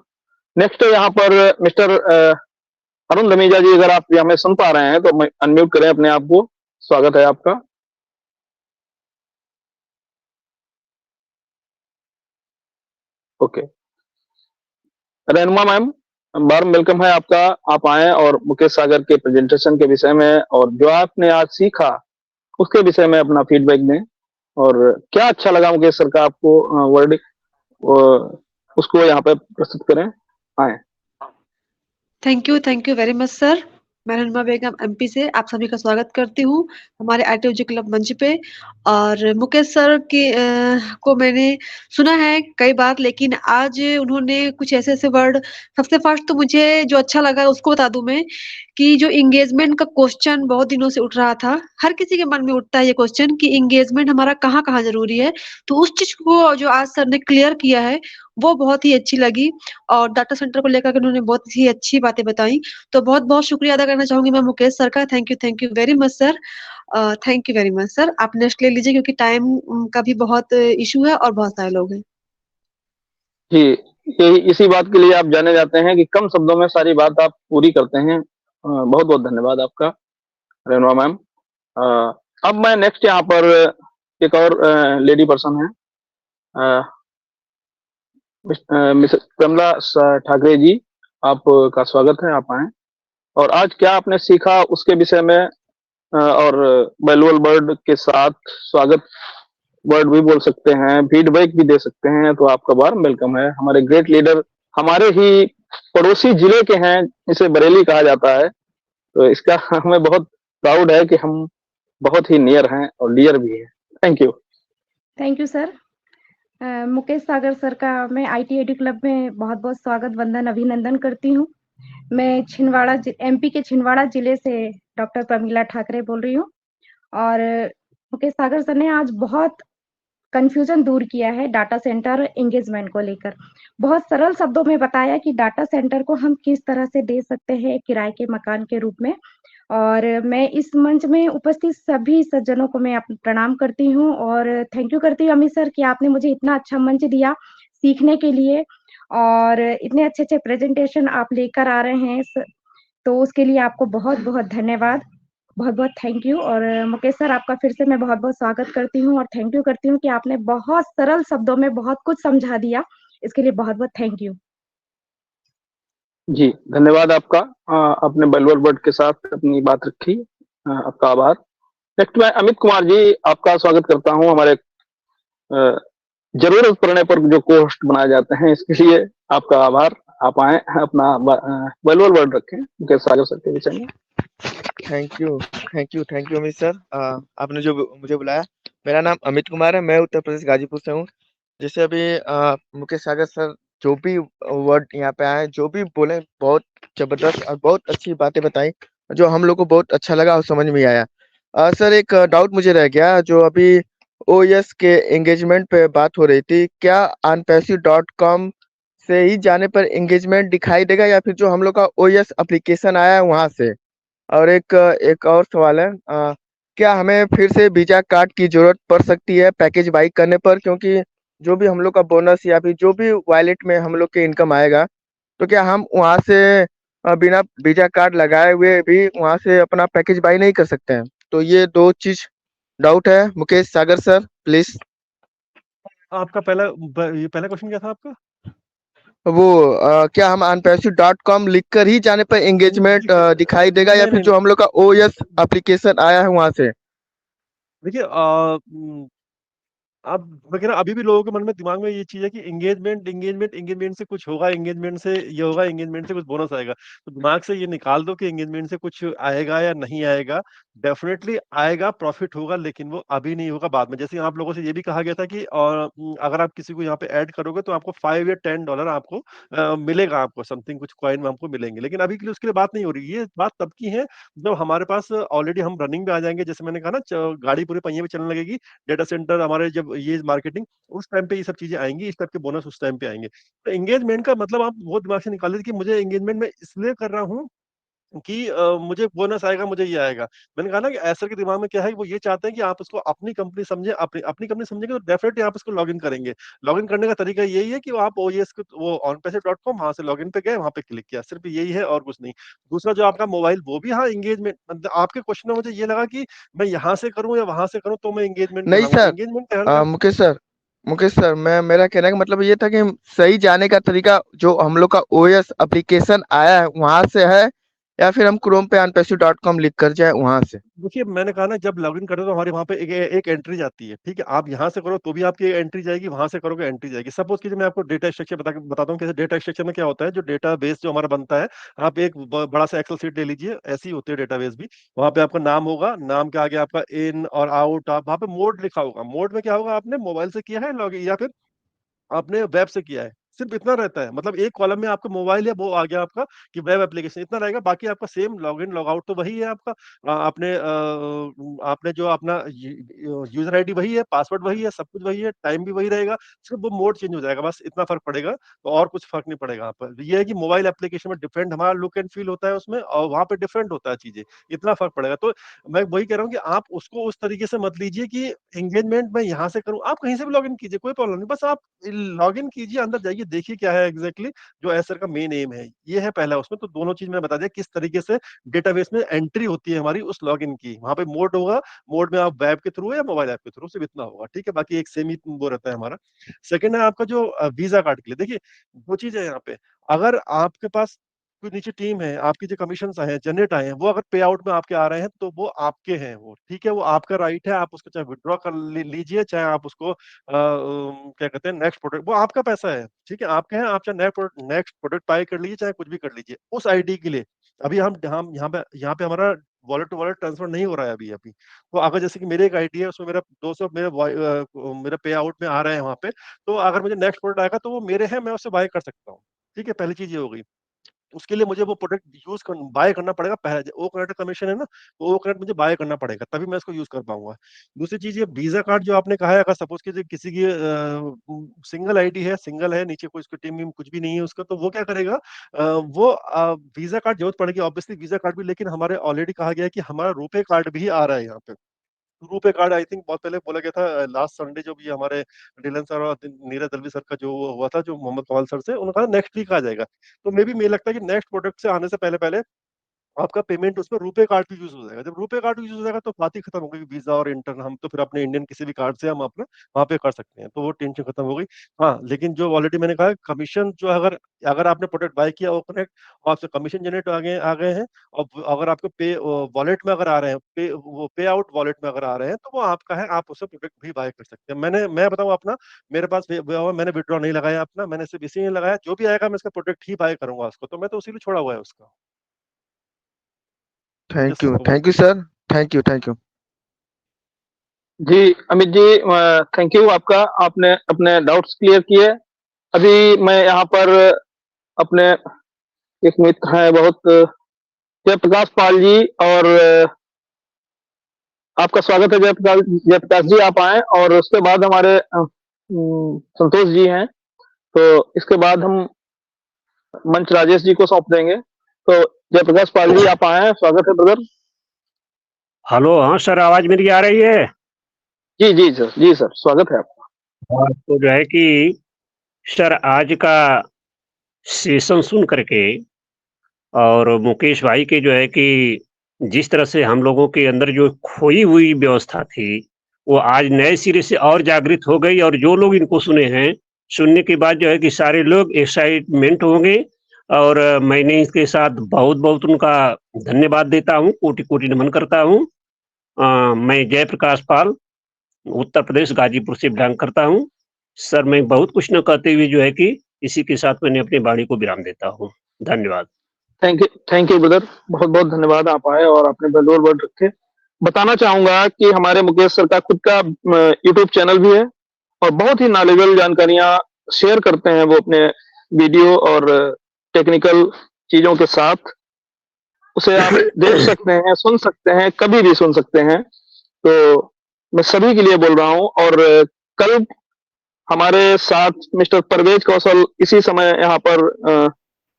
Speaker 1: नेक्स्ट यहाँ पर मिस्टर अरुण धमीजा जी, अगर आप हमें सुन पा रहे हैं तो अनम्यूट करें अपने आप को। स्वागत है आपका। ओके, रेनुमा मैम, वार्म वेलकम है आपका। आप आए और मुकेश सागर के प्रेजेंटेशन के विषय में और जो आपने आज सीखा उसके विषय में अपना फीडबैक दें और क्या अच्छा लगा मुकेश सर का आपको वर्ड उसको यहाँ पे प्रस्तुत करें। आए।
Speaker 7: Thank you very much sir. मैं रेनुमा बेगम MP से आप सभी का स्वागत करती हूँ हमारे IIT एडू क्लब मंच पे। और मुकेश सर को मैंने सुना है कई बार, लेकिन आज उन्होंने कुछ ऐसे ऐसे वर्ड, सबसे फर्स्ट तो मुझे जो अच्छा लगा उसको बता दूं मैं, कि जो इंगेजमेंट का क्वेश्चन बहुत दिनों से उठ रहा था, हर किसी के मन में उठता है ये क्वेश्चन कि इंगेजमेंट हमारा कहाँ कहाँ जरूरी है, तो उस चीज को जो आज सर ने क्लियर किया है वो बहुत ही अच्छी लगी। और डाटा सेंटर को लेकर के उन्होंने बहुत ही अच्छी बातें बताई। तो बहुत बहुत शुक्रिया अदा करना चाहूंगी मैं मुकेश सर का। Thank you very much sir. Thank you very much sir. आप नेक्स्ट ले लीजिए क्योंकि टाइम का भी बहुत इशू है और बहुत सारे लोग हैं।
Speaker 1: जी, यही इसी बात के लिए आप जाने जाते हैं कि कम शब्दों में सारी बात आप पूरी करते हैं। बहुत बहुत धन्यवाद आपका रेनुमा मैम। अब मैं नेक्स्ट यहाँ पर एक और लेडी पर्सन है, मिस कमला ठाकरे जी, आपका स्वागत है। आप आए और आज क्या आपने सीखा उसके विषय में और वैल्यूएबल वर्ड के साथ स्वागत वर्ड भी बोल सकते हैं, फीडबैक भी दे सकते हैं। तो आपका वार्म वेलकम है। हमारे ग्रेट लीडर हमारे ही पड़ोसी जिले के हैं, इसे बरेली कहा जाता है, तो इसका हमें बहुत प्राउड है कि हम बहुत ही नियर हैं और डियर भी है। Thank you
Speaker 8: sir. Mukesh Sagar sir का मैं IIT एडू क्लब में बहुत बहुत स्वागत, वंदन, अभिनंदन करती हूँ। मैं एमपी के छिंदवाड़ा जिले से डॉक्टर प्रमीला ठाकरे बोल रही हूँ। और मुकेश सागर सर ने आज बहुत कंफ्यूजन दूर किया है डाटा सेंटर एंगेजमेंट को लेकर। बहुत सरल शब्दों में बताया कि डाटा सेंटर को हम किस तरह से दे सकते हैं किराए के मकान के रूप में। और मैं इस मंच में उपस्थित सभी सज्जनों को मैं प्रणाम करती हूँ और थैंक यू करती हूँ अमित सर कि आपने मुझे इतना अच्छा मंच दिया सीखने के लिए और इतने अच्छे-अच्छे प्रेजेंटेशन आप लेकर आ रहे हैं तो उसके लिए आपको बहुत-बहुत धन्यवाद। बहुत-बहुत थैंक यू और मुकेश सर आपका फिर से मैं बहुत-बहुत स्वागत करती हूँ और थैंक यू करती हूँ कि आपने बहुत सरल शब्दों में बहुत कुछ समझा दिया। इसके लिए बहुत-बहुत थैंक यू।
Speaker 1: जी, धन्यवाद आपका। आपने वेलवर वर्ड के साथ अपनी बात रखी। आपका आभार। नेक्स्ट मैं अमित कुमार जी आपका स्वागत करता हूँ हमारे जरूरत पड़ने पर जो को-होस्ट बनाए जाते हैं इसके लिए आपका आभार। आप आए अपना वेलवर वर्ड रखें मुकेश सागर सर के विषय में।
Speaker 9: Thank you Amit sir. आपने जो मुझे बुलाया। मेरा नाम अमित कुमार है, मैं उत्तर प्रदेश गाजीपुर से हूँ। जैसे अभी मुकेश सागर सर जो भी वर्ड यहाँ पे आए, जो भी बोले बहुत जबरदस्त और बहुत अच्छी बातें बताई, जो हम लोग को बहुत अच्छा लगा और समझ में आया। सर एक डाउट मुझे रह गया, जो अभी ओएस के एंगेजमेंट पे बात हो रही थी, क्या onpassive.com से ही जाने पर एंगेजमेंट दिखाई देगा या फिर जो हम लोग का ओएस एप्लीकेशन आया है वहां से? और एक और सवाल है, क्या हमें फिर से वीजा कार्ड की जरूरत पड़ सकती है पैकेज बाई करने पर? क्योंकि जो भी हम लोग का बोनस या फिर जो भी वॉलेट में हम लोग के इनकम आएगा, तो क्या हम वहां से बिना वीजा कार्ड लगाए हुए भी वहां से अपना पैकेज बाई नहीं कर सकते हैं? तो ये दो चीज डाउट है। मुकेश सागर सर प्लीज।
Speaker 2: आपका ये पहला क्वेश्चन क्या था आपका?
Speaker 9: वो क्या हम onpassive.com लिख कर ही जाने पर एंगेजमेंट दिखाई देगा या
Speaker 2: नहीं
Speaker 9: फिर
Speaker 2: नहीं
Speaker 9: जो हम लोग का ओएस एप्लीकेशन आया है वहां से?
Speaker 2: देखिए अब मैं कह रहा अभी भी लोगों के मन में दिमाग में ये चीज है कि एंगेजमेंट से कुछ होगा, एंगेजमेंट से ये होगा, एंगेजमेंट से कुछ बोनस आएगा। तो दिमाग से ये निकाल दो कि एंगेजमेंट से कुछ आएगा या नहीं आएगा। डेफिनेटली आएगा, प्रॉफिट होगा, लेकिन वो अभी नहीं होगा, बाद में। जैसे आप लोगों से ये भी कहा गया था कि अगर आप किसी को यहाँ पे ऐड करोगे तो आपको 5 या $10 आपको मिलेगा, आपको समथिंग कुछ कॉइन में हमको मिलेंगे। लेकिन अभी के लिए उसके लिए बात नहीं हो रही। ये बात तब की है जब हमारे पास ऑलरेडी हम रनिंग में आ जाएंगे। जैसे मैंने कहा ना, गाड़ी पूरे पहिए में चलने लगेगी, डेटा सेंटर हमारे, जब ये मार्केटिंग, उस टाइम पे ये सब चीजें आएंगी, इस टाइप के बोनस उस टाइम पे आएंगे। तो एंगेजमेंट का मतलब आप वो दिमाग से निकाल लीजिए कि मुझे एंगेजमेंट में इसलिए कर रहा हूँ कि मुझे बोनस आएगा, मुझे ये आएगा। मैंने कहा ना कि ऐसर के दिमाग में क्या है, वो ये चाहते हैं कि आप उसको अपनी कंपनी समझे। अपनी अपनी कंपनी समझेंगे तो डेफिनेटली आप इसको लॉगिन करेंगे। लॉगिन करने का तरीका यही है कि आप ओएस को वो onpassive.com वहां से लॉगिन पे गए, वहां पे क्लिक किया, सिर्फ यही है और कुछ नहीं। दूसरा जो आपका मोबाइल, वो भी, हाँ, एंगेजमेंट, मतलब आपके क्वेश्चन में मुझे ये लगा कि मैं यहाँ से करूँ या वहां से करूँ तो मैं एंगेजमेंट
Speaker 9: नहीं
Speaker 2: कहलाऊंगा।
Speaker 9: सर,
Speaker 2: एंगेजमेंट कहलाना।
Speaker 9: मुकेश सर मैं मेरा कहने का मतलब ये था कि सही जाने का तरीका जो हम लोग का ओएस एप्लीकेशन आया है वहां से है या फिर हम क्रोम पे onpassive.com लिख कर जाए वहां से?
Speaker 2: देखिए, मैंने कहा ना, जब लॉगिन करते हो तो हमारे वहाँ पे एक एंट्री जाती है, ठीक है? आप यहाँ से करो तो भी आपकी एंट्री जाएगी, वहाँ से करोगे एंट्री जाएगी। सपोज़ कीजिए मैं आपको डेटा स्ट्रक्चर बताता हूँ कैसे। डेटा स्ट्रक्चर में क्या होता है, जो डेटाबेस जो हमारा बनता है, आप एक बड़ा सा एक्सेल शीट ले लीजिए, ऐसी ही होती है डेटाबेस भी। वहाँ पे आपका नाम होगा, नाम के आगे आपका इन और आउट, आप वहाँ पे मोड लिखा होगा। मोड में क्या होगा, आपने मोबाइल से किया है लॉगिन या फिर आपने वेब से किया है, सिर्फ इतना रहता है। मतलब एक कॉलम में आपका मोबाइल है, वो आ गया आपका कि वेब एप्लीकेशन, इतना रहेगा। बाकी आपका सेम लॉगिन लॉग आउट तो वही है आपका। आपने जो अपना यूजर आईडी वही है, पासवर्ड वही है, सब कुछ वही है, टाइम भी वही रहेगा, सिर्फ वो मोड चेंज हो जाएगा, बस इतना फर्क पड़ेगा। तो और कुछ फर्क नहीं पड़ेगा यहाँ पर। ये है कि मोबाइल एप्लीकेशन में डिफरेंट हमारा लुक एंड फील होता है उसमें, और वहाँ पे डिफरेंट होता है चीजें, इतना फर्क पड़ेगा। तो मैं वही कह रहा हूँ कि आप उसको उस तरीके से मत लीजिए कि एंगेजमेंट मैं यहाँ से करूँ। आप कहीं से भी लॉगिन कीजिए, कोई प्रॉब्लम नहीं, बस आप लॉगिन कीजिए, अंदर जाइए, देखिए क्या है एग्जैक्टली जो एसर का मेन एम है, ये है पहला उसमें। तो दोनों चीज मैंने बता दिया किस तरीके से डेटाबेस में एंट्री होती है हमारी उस लॉगिन की। वहां पे मोड होगा, मोड में आप वेब के थ्रू या मोबाइल ऐप के थ्रू, सिर्फ इतना होगा, ठीक है? बाकी एक सेम ही वो रहता है हमारा। सेकंड है आपका जो वीजा कार्ड के लिए। देखिए, दो चीज है यहाँ पे। अगर आपके पास कोई नीचे टीम है, आपकी जो कमीशन आए हैं, जनरेट आए हैं, वो अगर पे आउट में आपके आ रहे हैं तो वो आपके हैं, वो ठीक है, वो आपका राइट है। आप उसको चाहे विड्रॉ कर लीजिए, चाहे आप उसको क्या कहते हैं, नेक्स्ट प्रोडक्ट, वो आपका पैसा है, ठीक है, आपके हैं। आप चाहे नेक्स्ट प्रोडक्ट बाय कर लीजिए, चाहे कुछ भी कर लीजिए उस आईडी के लिए। अभी हम यहाँ पे हमारा वॉलेट टू वॉलेट ट्रांसफर नहीं हो रहा है अभी। तो अगर जैसे कि मेरे एक आईडी है, उसमें मेरा 200 मेरा पे आउट में आ रहे हैं वहां पे, तो अगर मुझे नेक्स्ट प्रोडक्ट आएगा तो वो मेरे हैं, मैं उससे बाय कर सकता हूँ, ठीक है? पहली चीज ये हो गई। उसके लिए मुझे वो प्रोडक्ट बाय करना पड़ेगा। पहले ओ कनेक्ट कमीशन है ना, तो ओ कनेक्ट मुझे बाय करना पड़ेगा, तभी मैं इसको यूज कर पाऊंगा। दूसरी चीज, ये वीजा कार्ड जो आपने कहा है, अगर सपोज की किसी की सिंगल आईडी है, सिंगल है, नीचे कोई उसकी टीम में कुछ भी नहीं है उसका, तो वो क्या करेगा, वो वीजा कार्ड जरूरत पड़ेगी ऑब्वियसली, वीजा कार्ड भी। लेकिन हमारे ऑलरेडी कहा गया है कि हमारा रुपे कार्ड भी आ रहा है यहाँ पे। रुपे कार्ड आई थिंक बहुत पहले बोला गया था, लास्ट संडे जो भी हमारे डिलन सर और नीरज दलवी सर का जो हुआ था, जो मोहम्मद कमाल सर से, उन्होंने कहा नेक्स्ट वीक आ जाएगा। तो मे भी मुझे लगता है कि नेक्स्ट प्रोडक्ट से आने से पहले पहले आपका पेमेंट उसमें रुपे कार्ड भी यूज हो जाएगा। जब रुपे कार्ड यूज हो जाएगा तो बात ही खत्म हो गई, वीजा और इंटर हम तो फिर अपने इंडियन किसी भी कार्ड से हम अपना वहां पे कर सकते हैं, तो वो टेंशन खत्म हो गई। हाँ, लेकिन जो ऑलरेडी मैंने कहा, कमीशन जो अगर अगर आपने प्रोडक्ट बाय किया वो कनेक्ट और आपसे कमीशन जनरेट आ गए हैं, और अगर आपको पे वॉलेट में अगर आ रहे हैं, पे आउट वॉलेट में अगर आ रहे हैं, तो वो आपका है, आप उससे प्रोडक्ट भी बाय कर सकते हैं। मैं बताऊँ अपना, मेरे पास मैंने विड्रॉ नहीं लगाया अपना, मैंने सिर्फ इसी लगाया, जो भी आएगा मैं इसका प्रोडक्ट ही बाय करूंगा उसको, तो मैं तो उसी लिए छोड़ा हुआ है उसका।
Speaker 9: Thank you sir, thank you.
Speaker 1: जी अमित जी, थैंक यू आपका, आपने अपने डाउट्स क्लियर किए। अभी मैं यहाँ पर अपने एक मित्र हैं बहुत, जयप्रकाश पाल जी, और आपका स्वागत है जयप्रकाश जी, आप आए। और उसके बाद हमारे संतोष जी हैं, तो इसके बाद हम मंच राजेश जी को सौंप देंगे। तो जयप्रकाश पाल जी, आप आए हैं, स्वागत है ब्रदर।
Speaker 10: हेलो, हाँ सर, आवाज मेरी आ रही है?
Speaker 1: जी जी सर, जी सर, स्वागत है आपका।
Speaker 10: तो जो है कि सर, आज का सेशन सुन करके और मुकेश भाई के जो है कि जिस तरह से हम लोगों के अंदर जो खोई हुई व्यवस्था थी, वो आज नए सिरे से और जागृत हो गई, और जो लोग इनको सुने हैं, सुनने के बाद जो है कि सारे लोग एक्साइटमेंट होंगे। और मैंने इसके साथ बहुत-बहुत उनका धन्यवाद देता हूँ, कोटि-कोटि नमन करता हूँ। मैं जयप्रकाश पाल, उत्तर प्रदेश गाजीपुर से बिलॉन्ग करता हूँ। सर, मैं बहुत कुछ न कहते हुए जो है कि इसी के साथ मैंने अपनी वाणी को विराम देता हूँ। धन्यवाद।
Speaker 1: थैंक यू ब्रदर, बहुत बहुत धन्यवाद, आप आए और आपने वैल्यूएबल वर्ड रखे। बताना चाहूंगा कि हमारे मुकेश सर का खुद का यूट्यूब चैनल भी है, और बहुत ही नॉलेजेबल जानकारियां शेयर करते हैं वो अपने वीडियो और टेक्निकल चीजों के साथ। उसे आप देख सकते हैं, सुन सकते हैं, कभी भी सुन सकते हैं। तो मैं सभी के लिए बोल रहा हूं। और कल हमारे साथ मिस्टर परवेज कौशल इसी समय यहाँ पर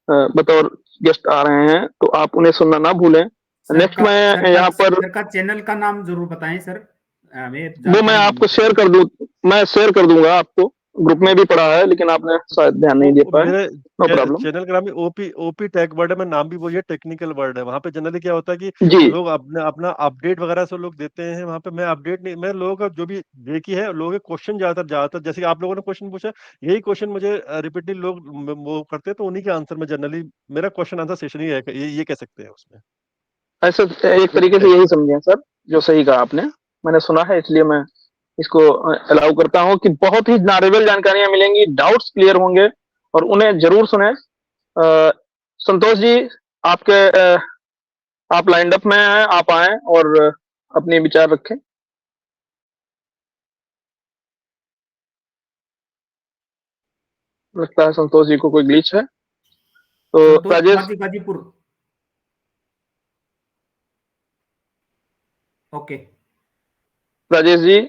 Speaker 1: बतौर गेस्ट आ रहे हैं, तो आप उन्हें सुनना ना भूलें। नेक्स्ट मैं यहाँ पर
Speaker 4: सर का चैनल का नाम जरूर बताएं सर, हमें
Speaker 1: वो मैं आपको शेयर कर दूं, मैं शेयर कर दूंगा आपको, ग्रुप में भी पड़ा है, लेकिन आपने शायद ध्यान नहीं दे पाए।
Speaker 2: मेरे
Speaker 1: नो प्रॉब्लम।
Speaker 2: चैनल का नाम है ओपी टेक वर्ड है, मैं नाम भी वही है, टेक्निकल वर्ड है। वहाँ पे जनरली क्या होता है कि
Speaker 1: जी
Speaker 2: लोग अपना अपडेट वगैरह से लोग देते हैं, वहाँ पे मैं अपडेट नहीं, मैं लोगों का जो भी देखी है, लोगों के क्वेश्चन ज्यादातर जैसे कि आप लोगों ने क्वेश्चन पूछा, यही क्वेश्चन मुझे रिपीटली लोग वो करते हैं, तो उन्हीं के आंसर में जनरली मेरा क्वेश्चन आंसर सेशन ही है, ये कह सकते हैं उसमें।
Speaker 1: ऐसे एक तरीके से यही समझे सर, जो सही कहा आपने, मैंने सुना है, इसलिए मैं इसको अलाउ करता हूं कि बहुत ही नॉलेजेबल जानकारियां मिलेंगी, डाउट्स क्लियर होंगे, और उन्हें जरूर सुने। संतोष जी, आपके आप लाइंड अप में हैं, आप आए और अपने विचार रखें। लगता है संतोष जी को कोई ग्लिच है, तो राजेश
Speaker 4: गाजीपुर। ओके,
Speaker 1: राजेश जी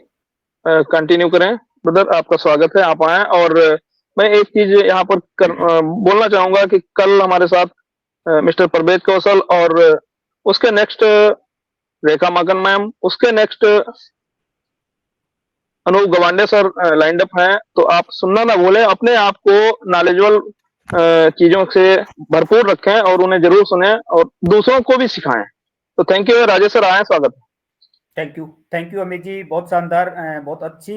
Speaker 1: कंटिन्यू करें। ब्रदर, आपका स्वागत है, आप आए। और मैं एक चीज यहाँ पर बोलना चाहूंगा कि कल हमारे साथ मिस्टर परवेज कौशल, और उसके नेक्स्ट रेखा माकन मैम, उसके next Anup Gawande sir lined up हैं। तो आप सुनना ना भूलें, अपने आप को नॉलेजेबल चीजों से भरपूर रखें और उन्हें जरूर सुने और दूसरों को भी सिखाएं। तो थैंक यू राजेश सर, आए, स्वागत है।
Speaker 4: थैंक यू अमित जी, बहुत शानदार, बहुत अच्छी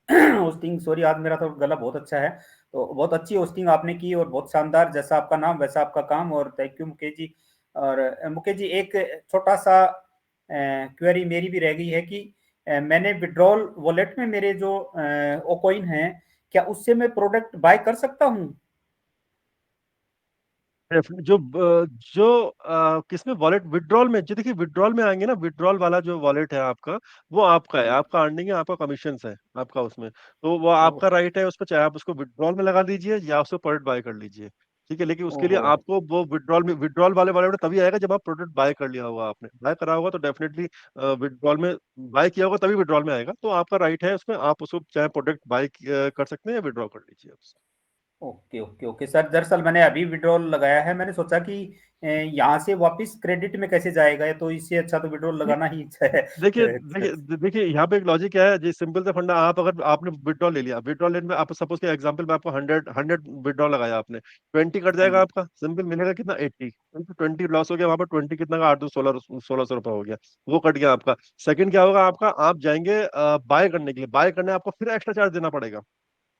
Speaker 4: होस्टिंग। सॉरी, आज मेरा तो गला बहुत अच्छा है, तो बहुत अच्छी होस्टिंग आपने की, और बहुत शानदार, जैसा आपका नाम वैसा आपका काम, और थैंक यू मुकेश जी। और मुकेश जी, एक छोटा सा क्वेरी मेरी भी रह गई है कि मैंने विड्रॉल वॉलेट में मेरे जो ओकॉइन है, क्या उससे मैं प्रोडक्ट बाय कर सकता हूँ?
Speaker 2: जो किसमें वॉलेट विड्रॉल में, जो देखिए विड्रॉल में आएंगे ना, विड्रॉल वाला जो वॉलेट है आपका, वो आपका है, आपका अर्निंग है, आपका कमीशन है आपका उसमें, तो वो आपका राइट है उस पर, चाहे आप उसको विड्रॉल में लगा दीजिए या उसको प्रोडक्ट बाय कर लीजिए। ठीक है, लेकिन उसके लिए
Speaker 4: ओहो
Speaker 2: आपको वो विड्रॉल वाले वाले में तभी आएगा जब आप प्रोडक्ट बाय कर लिया होगा, आपने बाय करा होगा तो डेफिनेटली विड्रॉल में बाय किया होगा तभी विड्रॉल में आएगा। तो आपका राइट है उसमें, आप उसको चाहे प्रोडक्ट बाय कर सकते हैं या विड्रॉ कर लीजिए आप उसको।
Speaker 4: ओके ओके ओके सर, दरअसल मैंने अभी विड्रॉल लगाया है। मैंने सोचा कि यहाँ से वापस क्रेडिट में कैसे जाएगा, तो इससे अच्छा तो विड्रॉल
Speaker 2: नहीं,
Speaker 4: लगाना ही अच्छा है।
Speaker 2: देखिए यहाँ पे एक लॉजिक क्या है जी, सिंपल सा फंडा। आप अगर आपने विड्रॉल ले लिया, विड्रॉल लेने में आप सपोज के एग्जांपल में आपको 100 विड्रॉल लगाया आपने, 20 कट
Speaker 4: हाँ
Speaker 2: जाएगा
Speaker 4: जी।
Speaker 2: आपका, सिंपल मिलेगा कितना 80, 20 लॉस हो गया वहां पर, 20 कितना का 8 2 1600 रुपए हो गया, वो कट गया आपका। सेकंड क्या होगा आपका, आप जाएंगे बाय करने के लिए, बाय करने आपको फिर एक्स्ट्रा चार्ज देना पड़ेगा,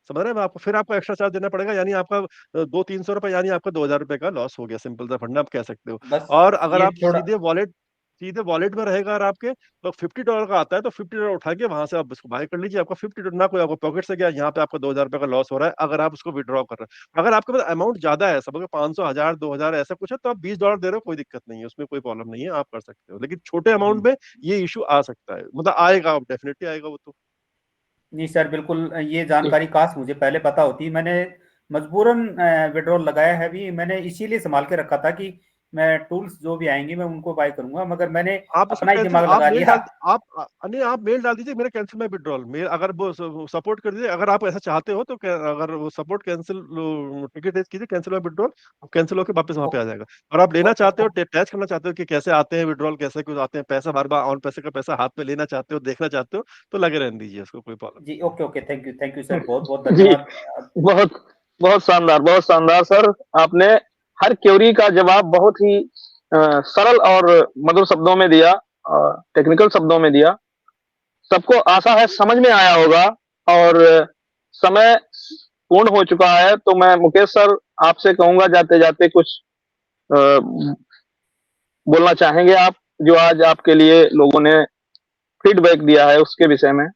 Speaker 2: समझ रहे हैं? आपको फिर आपको एक्स्ट्रा चार्ज देना पड़ेगा, यानी आपका 200 300 रुपए, यानी आपका 2000 रुपए का लॉस हो गया, सिंपल सा फंडा आप कह सकते हो।
Speaker 4: बस
Speaker 2: और अगर
Speaker 4: ये
Speaker 2: आप
Speaker 4: थोड़ा,
Speaker 2: सीधे वॉलेट में रहेगा और आपके तो $50 का आता है, तो $50 उठा के वहां से आप उसको बाय कर लीजिए। आपका $50 ना कोई आपको पॉकेट से गया, यहाँ पे आपका 2000 रुपए का लॉस हो रहा है अगर आप उसको विड्रॉ कर रहे हैं। अगर आपके पास अमाउंट ज्यादा है, सब 500 1000 2000 ऐसा कुछ है, तो आप $20 दे रहे हो, कोई दिक्कत नहीं है, उसमें कोई प्रॉब्लम नहीं है, आप कर सकते हो। लेकिन छोटे
Speaker 4: जी
Speaker 2: अमाउंट में ये इशू आ सकता है, मतलब आएगा, डेफिनेटली आएगा वो तो।
Speaker 4: नहीं सर, बिल्कुल ये जानकारी काश मुझे पहले पता होती। मैंने मजबूरन विड्रॉल लगाया है भी, मैंने इसीलिए संभाल के रखा था कि मैं टूल्स जो भी आएंगे मैं उनको बाय करूंगा, मगर मैंने
Speaker 2: आप उसको
Speaker 4: अपना ही
Speaker 2: कैंसिल,
Speaker 4: दिमाग
Speaker 2: आप
Speaker 4: लगा
Speaker 2: मेल
Speaker 4: लिया।
Speaker 2: डाल, आप नहीं, आप मेल डाल दीजिए मेरा कैंसिल माय विड्रॉल मेल, अगर वो सपोर्ट कर दीजिए, अगर आप ऐसा चाहते हो तो अगर वो सपोर्ट कैंसिल टिकट कीजिए, कैंसिल माय विड्रॉल, कैंसिल होकर वापस वहां
Speaker 4: ओ,
Speaker 2: पे आ जाएगा। और आप
Speaker 4: ओ,
Speaker 2: लेना चाहते हो,
Speaker 4: ओ,
Speaker 2: टैच करना चाहते हो कि कैसे आते हैं विड्रॉल, कैसे कुछ आते हैं पैसा, बार बार ऑन पैसे का पैसा हाथ में लेना चाहते हो, देखना चाहते हो, तो लगे रहने दीजिए उसको, कोई प्रॉब्लम
Speaker 4: जी
Speaker 2: नहीं
Speaker 4: okay okay, thank you sir, बहुत बहुत
Speaker 1: जी,
Speaker 4: धन्यवाद।
Speaker 1: बहुत बहुत शानदार सर। आपने हर क्वेरी का जवाब बहुत ही सरल और मधुर शब्दों में दिया, टेक्निकल शब्दों में दिया। सबको आशा है समझ में आया होगा। और समय पूर्ण हो चुका है, तो मैं मुकेश सर आपसे कहूंगा, जाते जाते कुछ अ, बोलना चाहेंगे आप, जो आज आपके लिए लोगों ने फीडबैक दिया है उसके विषय में?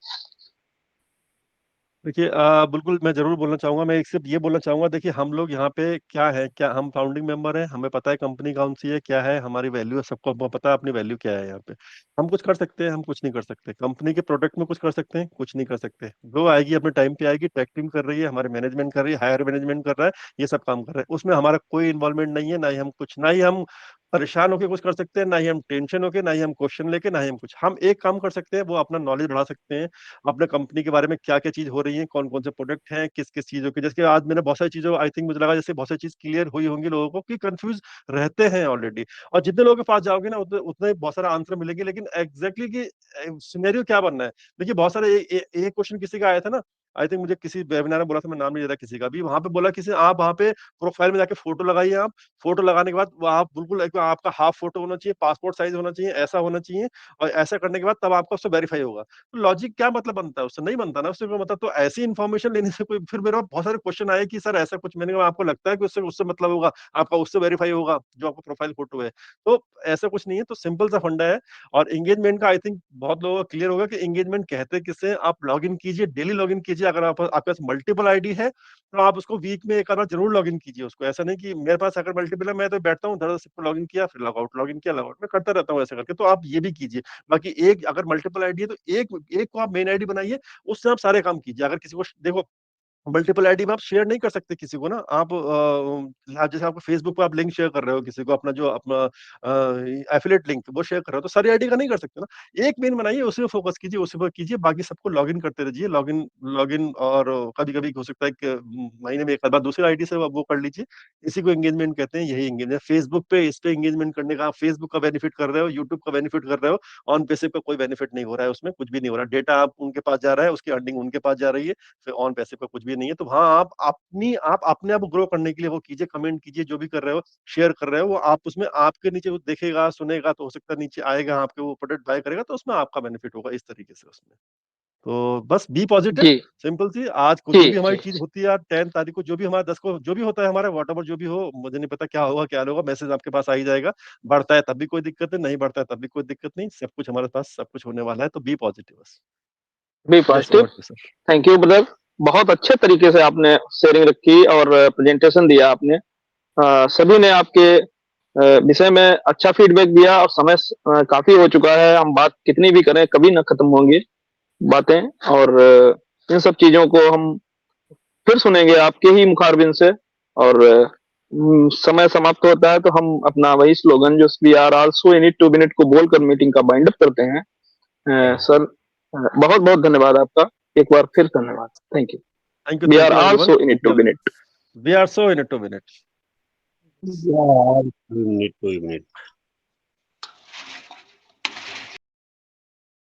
Speaker 2: देखिए बिल्कुल मैं जरूर बोलना चाहूंगा। मैं एक सिर्फ ये बोलना चाहूंगा, देखिए हम लोग यहाँ पे क्या है, क्या हम फाउंडिंग मेंबर हैं, हमें पता है कंपनी कौन सी है, क्या है हमारी वैल्यू है, सबको हमको पता है अपनी वैल्यू क्या है। यहाँ पे हम कुछ कर सकते हैं, हम कुछ नहीं कर सकते। कंपनी के प्रोडक्ट में कुछ कर सकते हैं, कुछ नहीं कर सकते। जो आएगी अपने टाइम पे आएगी, टेक टीम कर रही है, हमारे मैनेजमेंट कर रही है, हायर मैनेजमेंट कर रहा है, ये सब काम कर रहे हैं, उसमें हमारा कोई इन्वॉल्वमेंट नहीं है। ना ही हम कुछ, ना ही हम परेशान होकर कुछ कर सकते हैं, ना ही हम टेंशन होके, ना ही हम क्वेश्चन लेके, ना ही हम कुछ। हम एक काम कर सकते हैं, वो अपना नॉलेज बढ़ा सकते हैं, अपने कंपनी के बारे में क्या क्या चीज हो रही है, कौन कौन से प्रोडक्ट हैं, किस किस चीजों के। जैसे आज मैंने बहुत सारी चीजों, आई थिंक मुझे लगा जैसे बहुत सारी चीज क्लियर हुई होंगी लोगों को, कि कंफ्यूज रहते हैं ऑलरेडी। और जितने लोगों के पास जाओगे ना, उतने उतने बहुत सारा आंसर मिलेंगे, लेकिन एग्जैक्टली कि सिनेरियो क्या बनना है। देखिए बहुत सारे एक क्वेश्चन किसी का आया था ना, आई थिंक मुझे किसी वेबिनार में बोला था, मैं नाम नहीं ले रहा किसी का भी, वहां पे बोला किसी, आप वहां पे प्रोफाइल में जाके फोटो लगाइए, आप फोटो लगाने के बाद वो आप बिल्कुल आपका हाफ फोटो होना चाहिए, पासपोर्ट साइज होना चाहिए, ऐसा होना चाहिए, और ऐसा करने के बाद तब आपका उससे वेरीफाई होगा। तो लॉजिक क्या मतलब बनता है, उससे नहीं बनता ना, उससे कोई मतलब। तो ऐसी इन्फॉर्मेशन लेने से कोई, फिर मेरे पास बहुत सारे क्वेश्चन आए कि सर ऐसा कुछ, मैंने कहा आपको लगता है कि उससे उससे मतलब होगा, आपका उससे वेरीफाई होगा जो आपका प्रोफाइल फोटो है? तो ऐसा कुछ नहीं है, तो सिंपल सा फंडा है। और एंगेजमेंट का आई थिंक बहुत लोगों को क्लियर होगा कि एंगेजमेंट कहते किससे। आप लॉग इन कीजिए, डेली लॉग इन कीजिए। अगर आपके पास मल्टीपल आईडी है तो आप उसको वीक में एक बार जरूर लॉग इन कीजिए उसको। ऐसा नहीं कि मेरे पास अगर मल्टीपल है, मैं तो बैठता हूँ धड़ से लॉग इन किया, फिर लॉग इन किया, लॉग आउट, मैं करता रहता हूँ ऐसे करके। तो आप ये भी कीजिए। बाकी एक अगर मल्टीपल आईडी है तो एक एक को आप मेन आईडी बनाइए, उससे आप सारे काम कीजिए। अगर किसी को देखो, मल्टीपल आईडी में आप शेयर नहीं कर सकते किसी को ना। आप जैसे आपको फेसबुक पे आप लिंक शेयर कर रहे हो किसी को, अपना जो अपना एफिलिएट लिंक वो शेयर कर रहे हो, तो सारी आईडी का नहीं कर सकते ना। एक मेन बनाइए, उसी पे फोकस कीजिए, उसी पर कीजिए, बाकी सबको लॉगिन करते रहिए। लॉगिन और कभी कभी हो सकता है कि महीने में एक बार दूसरी आईडी से वो कर लीजिए। इसी को एंगेजमेंट कहते हैं, यही एंगेजमेंट। फेसबुक पे इस पे एंगेजमेंट करने का, आप फेसबुक का बेनिफिट कर रहे हो, यूट्यूब का बेनिफिट कर रहे हो, ऑन पैसिव का कोई बेनिफिट नहीं हो रहा है, उसमें कुछ भी नहीं हो रहा। डेटा आप उनके पास जा रहा है, उसकी अर्निंग उनके पास जा रही है, फिर ऑन पैसिव का कुछ भी नहीं है। तो हाँ, आप अपने आप ग्रो करने के लिए वो कीजिए, कमेंट कीजिए, जो भी कर रहे हो, शेयर कर रहे हो, वो आप उसमें आपके नीचे वो देखेगा, सुनेगा, तो हो सकता है नीचे आएगा, आपके वो प्रोडक्ट बाय करेगा, तो उसमें आपका बेनिफिट होगा इस तरीके से उसमें। तो बस बी पॉजिटिव,
Speaker 1: जी
Speaker 2: सिंपल सी। आज को
Speaker 1: जी
Speaker 2: जो भी हमारी
Speaker 1: जी
Speaker 2: चीज होती है, 10 तारीख को जो भी हमारा 10 को जो भी होता है हमारा, वॉट एवर जो भी हो, मुझे नहीं पता क्या होगा क्या होगा, मैसेज आपके पास आ ही जाएगा। बढ़ता है तब भी कोई दिक्कत नहीं, नहीं बढ़ता है तब भी कोई दिक्कत नहीं, सब कुछ हमारे पास, सब कुछ होने वाला है। तो बी पॉजिटिव बस।
Speaker 1: Be
Speaker 2: yes,
Speaker 1: positive.
Speaker 2: Over to sir.
Speaker 1: Thank you brother, बहुत अच्छे तरीके से आपने शेयरिंग रखी और प्रेजेंटेशन दिया आपने। सभी ने आपके विषय में अच्छा फीडबैक दिया। और समय काफी हो चुका है, हम बात कितनी भी करें कभी न खत्म होंगी बातें। और इन सब चीजों को हम फिर सुनेंगे आपके ही मुखारबिन से। और समय समाप्त होता है तो हम अपना वही स्लोगन जो we are also in it 2 minute को बोलकर मीटिंग का बाइंड अप करते हैं। सर बहुत बहुत धन्यवाद आपका, एक बार फिर धन्यवाद। Thank you.
Speaker 2: Thank you
Speaker 1: we are
Speaker 2: everyone.
Speaker 1: Also in it 2 minute.
Speaker 2: We are so in 2 minute.
Speaker 10: Minute 2 minute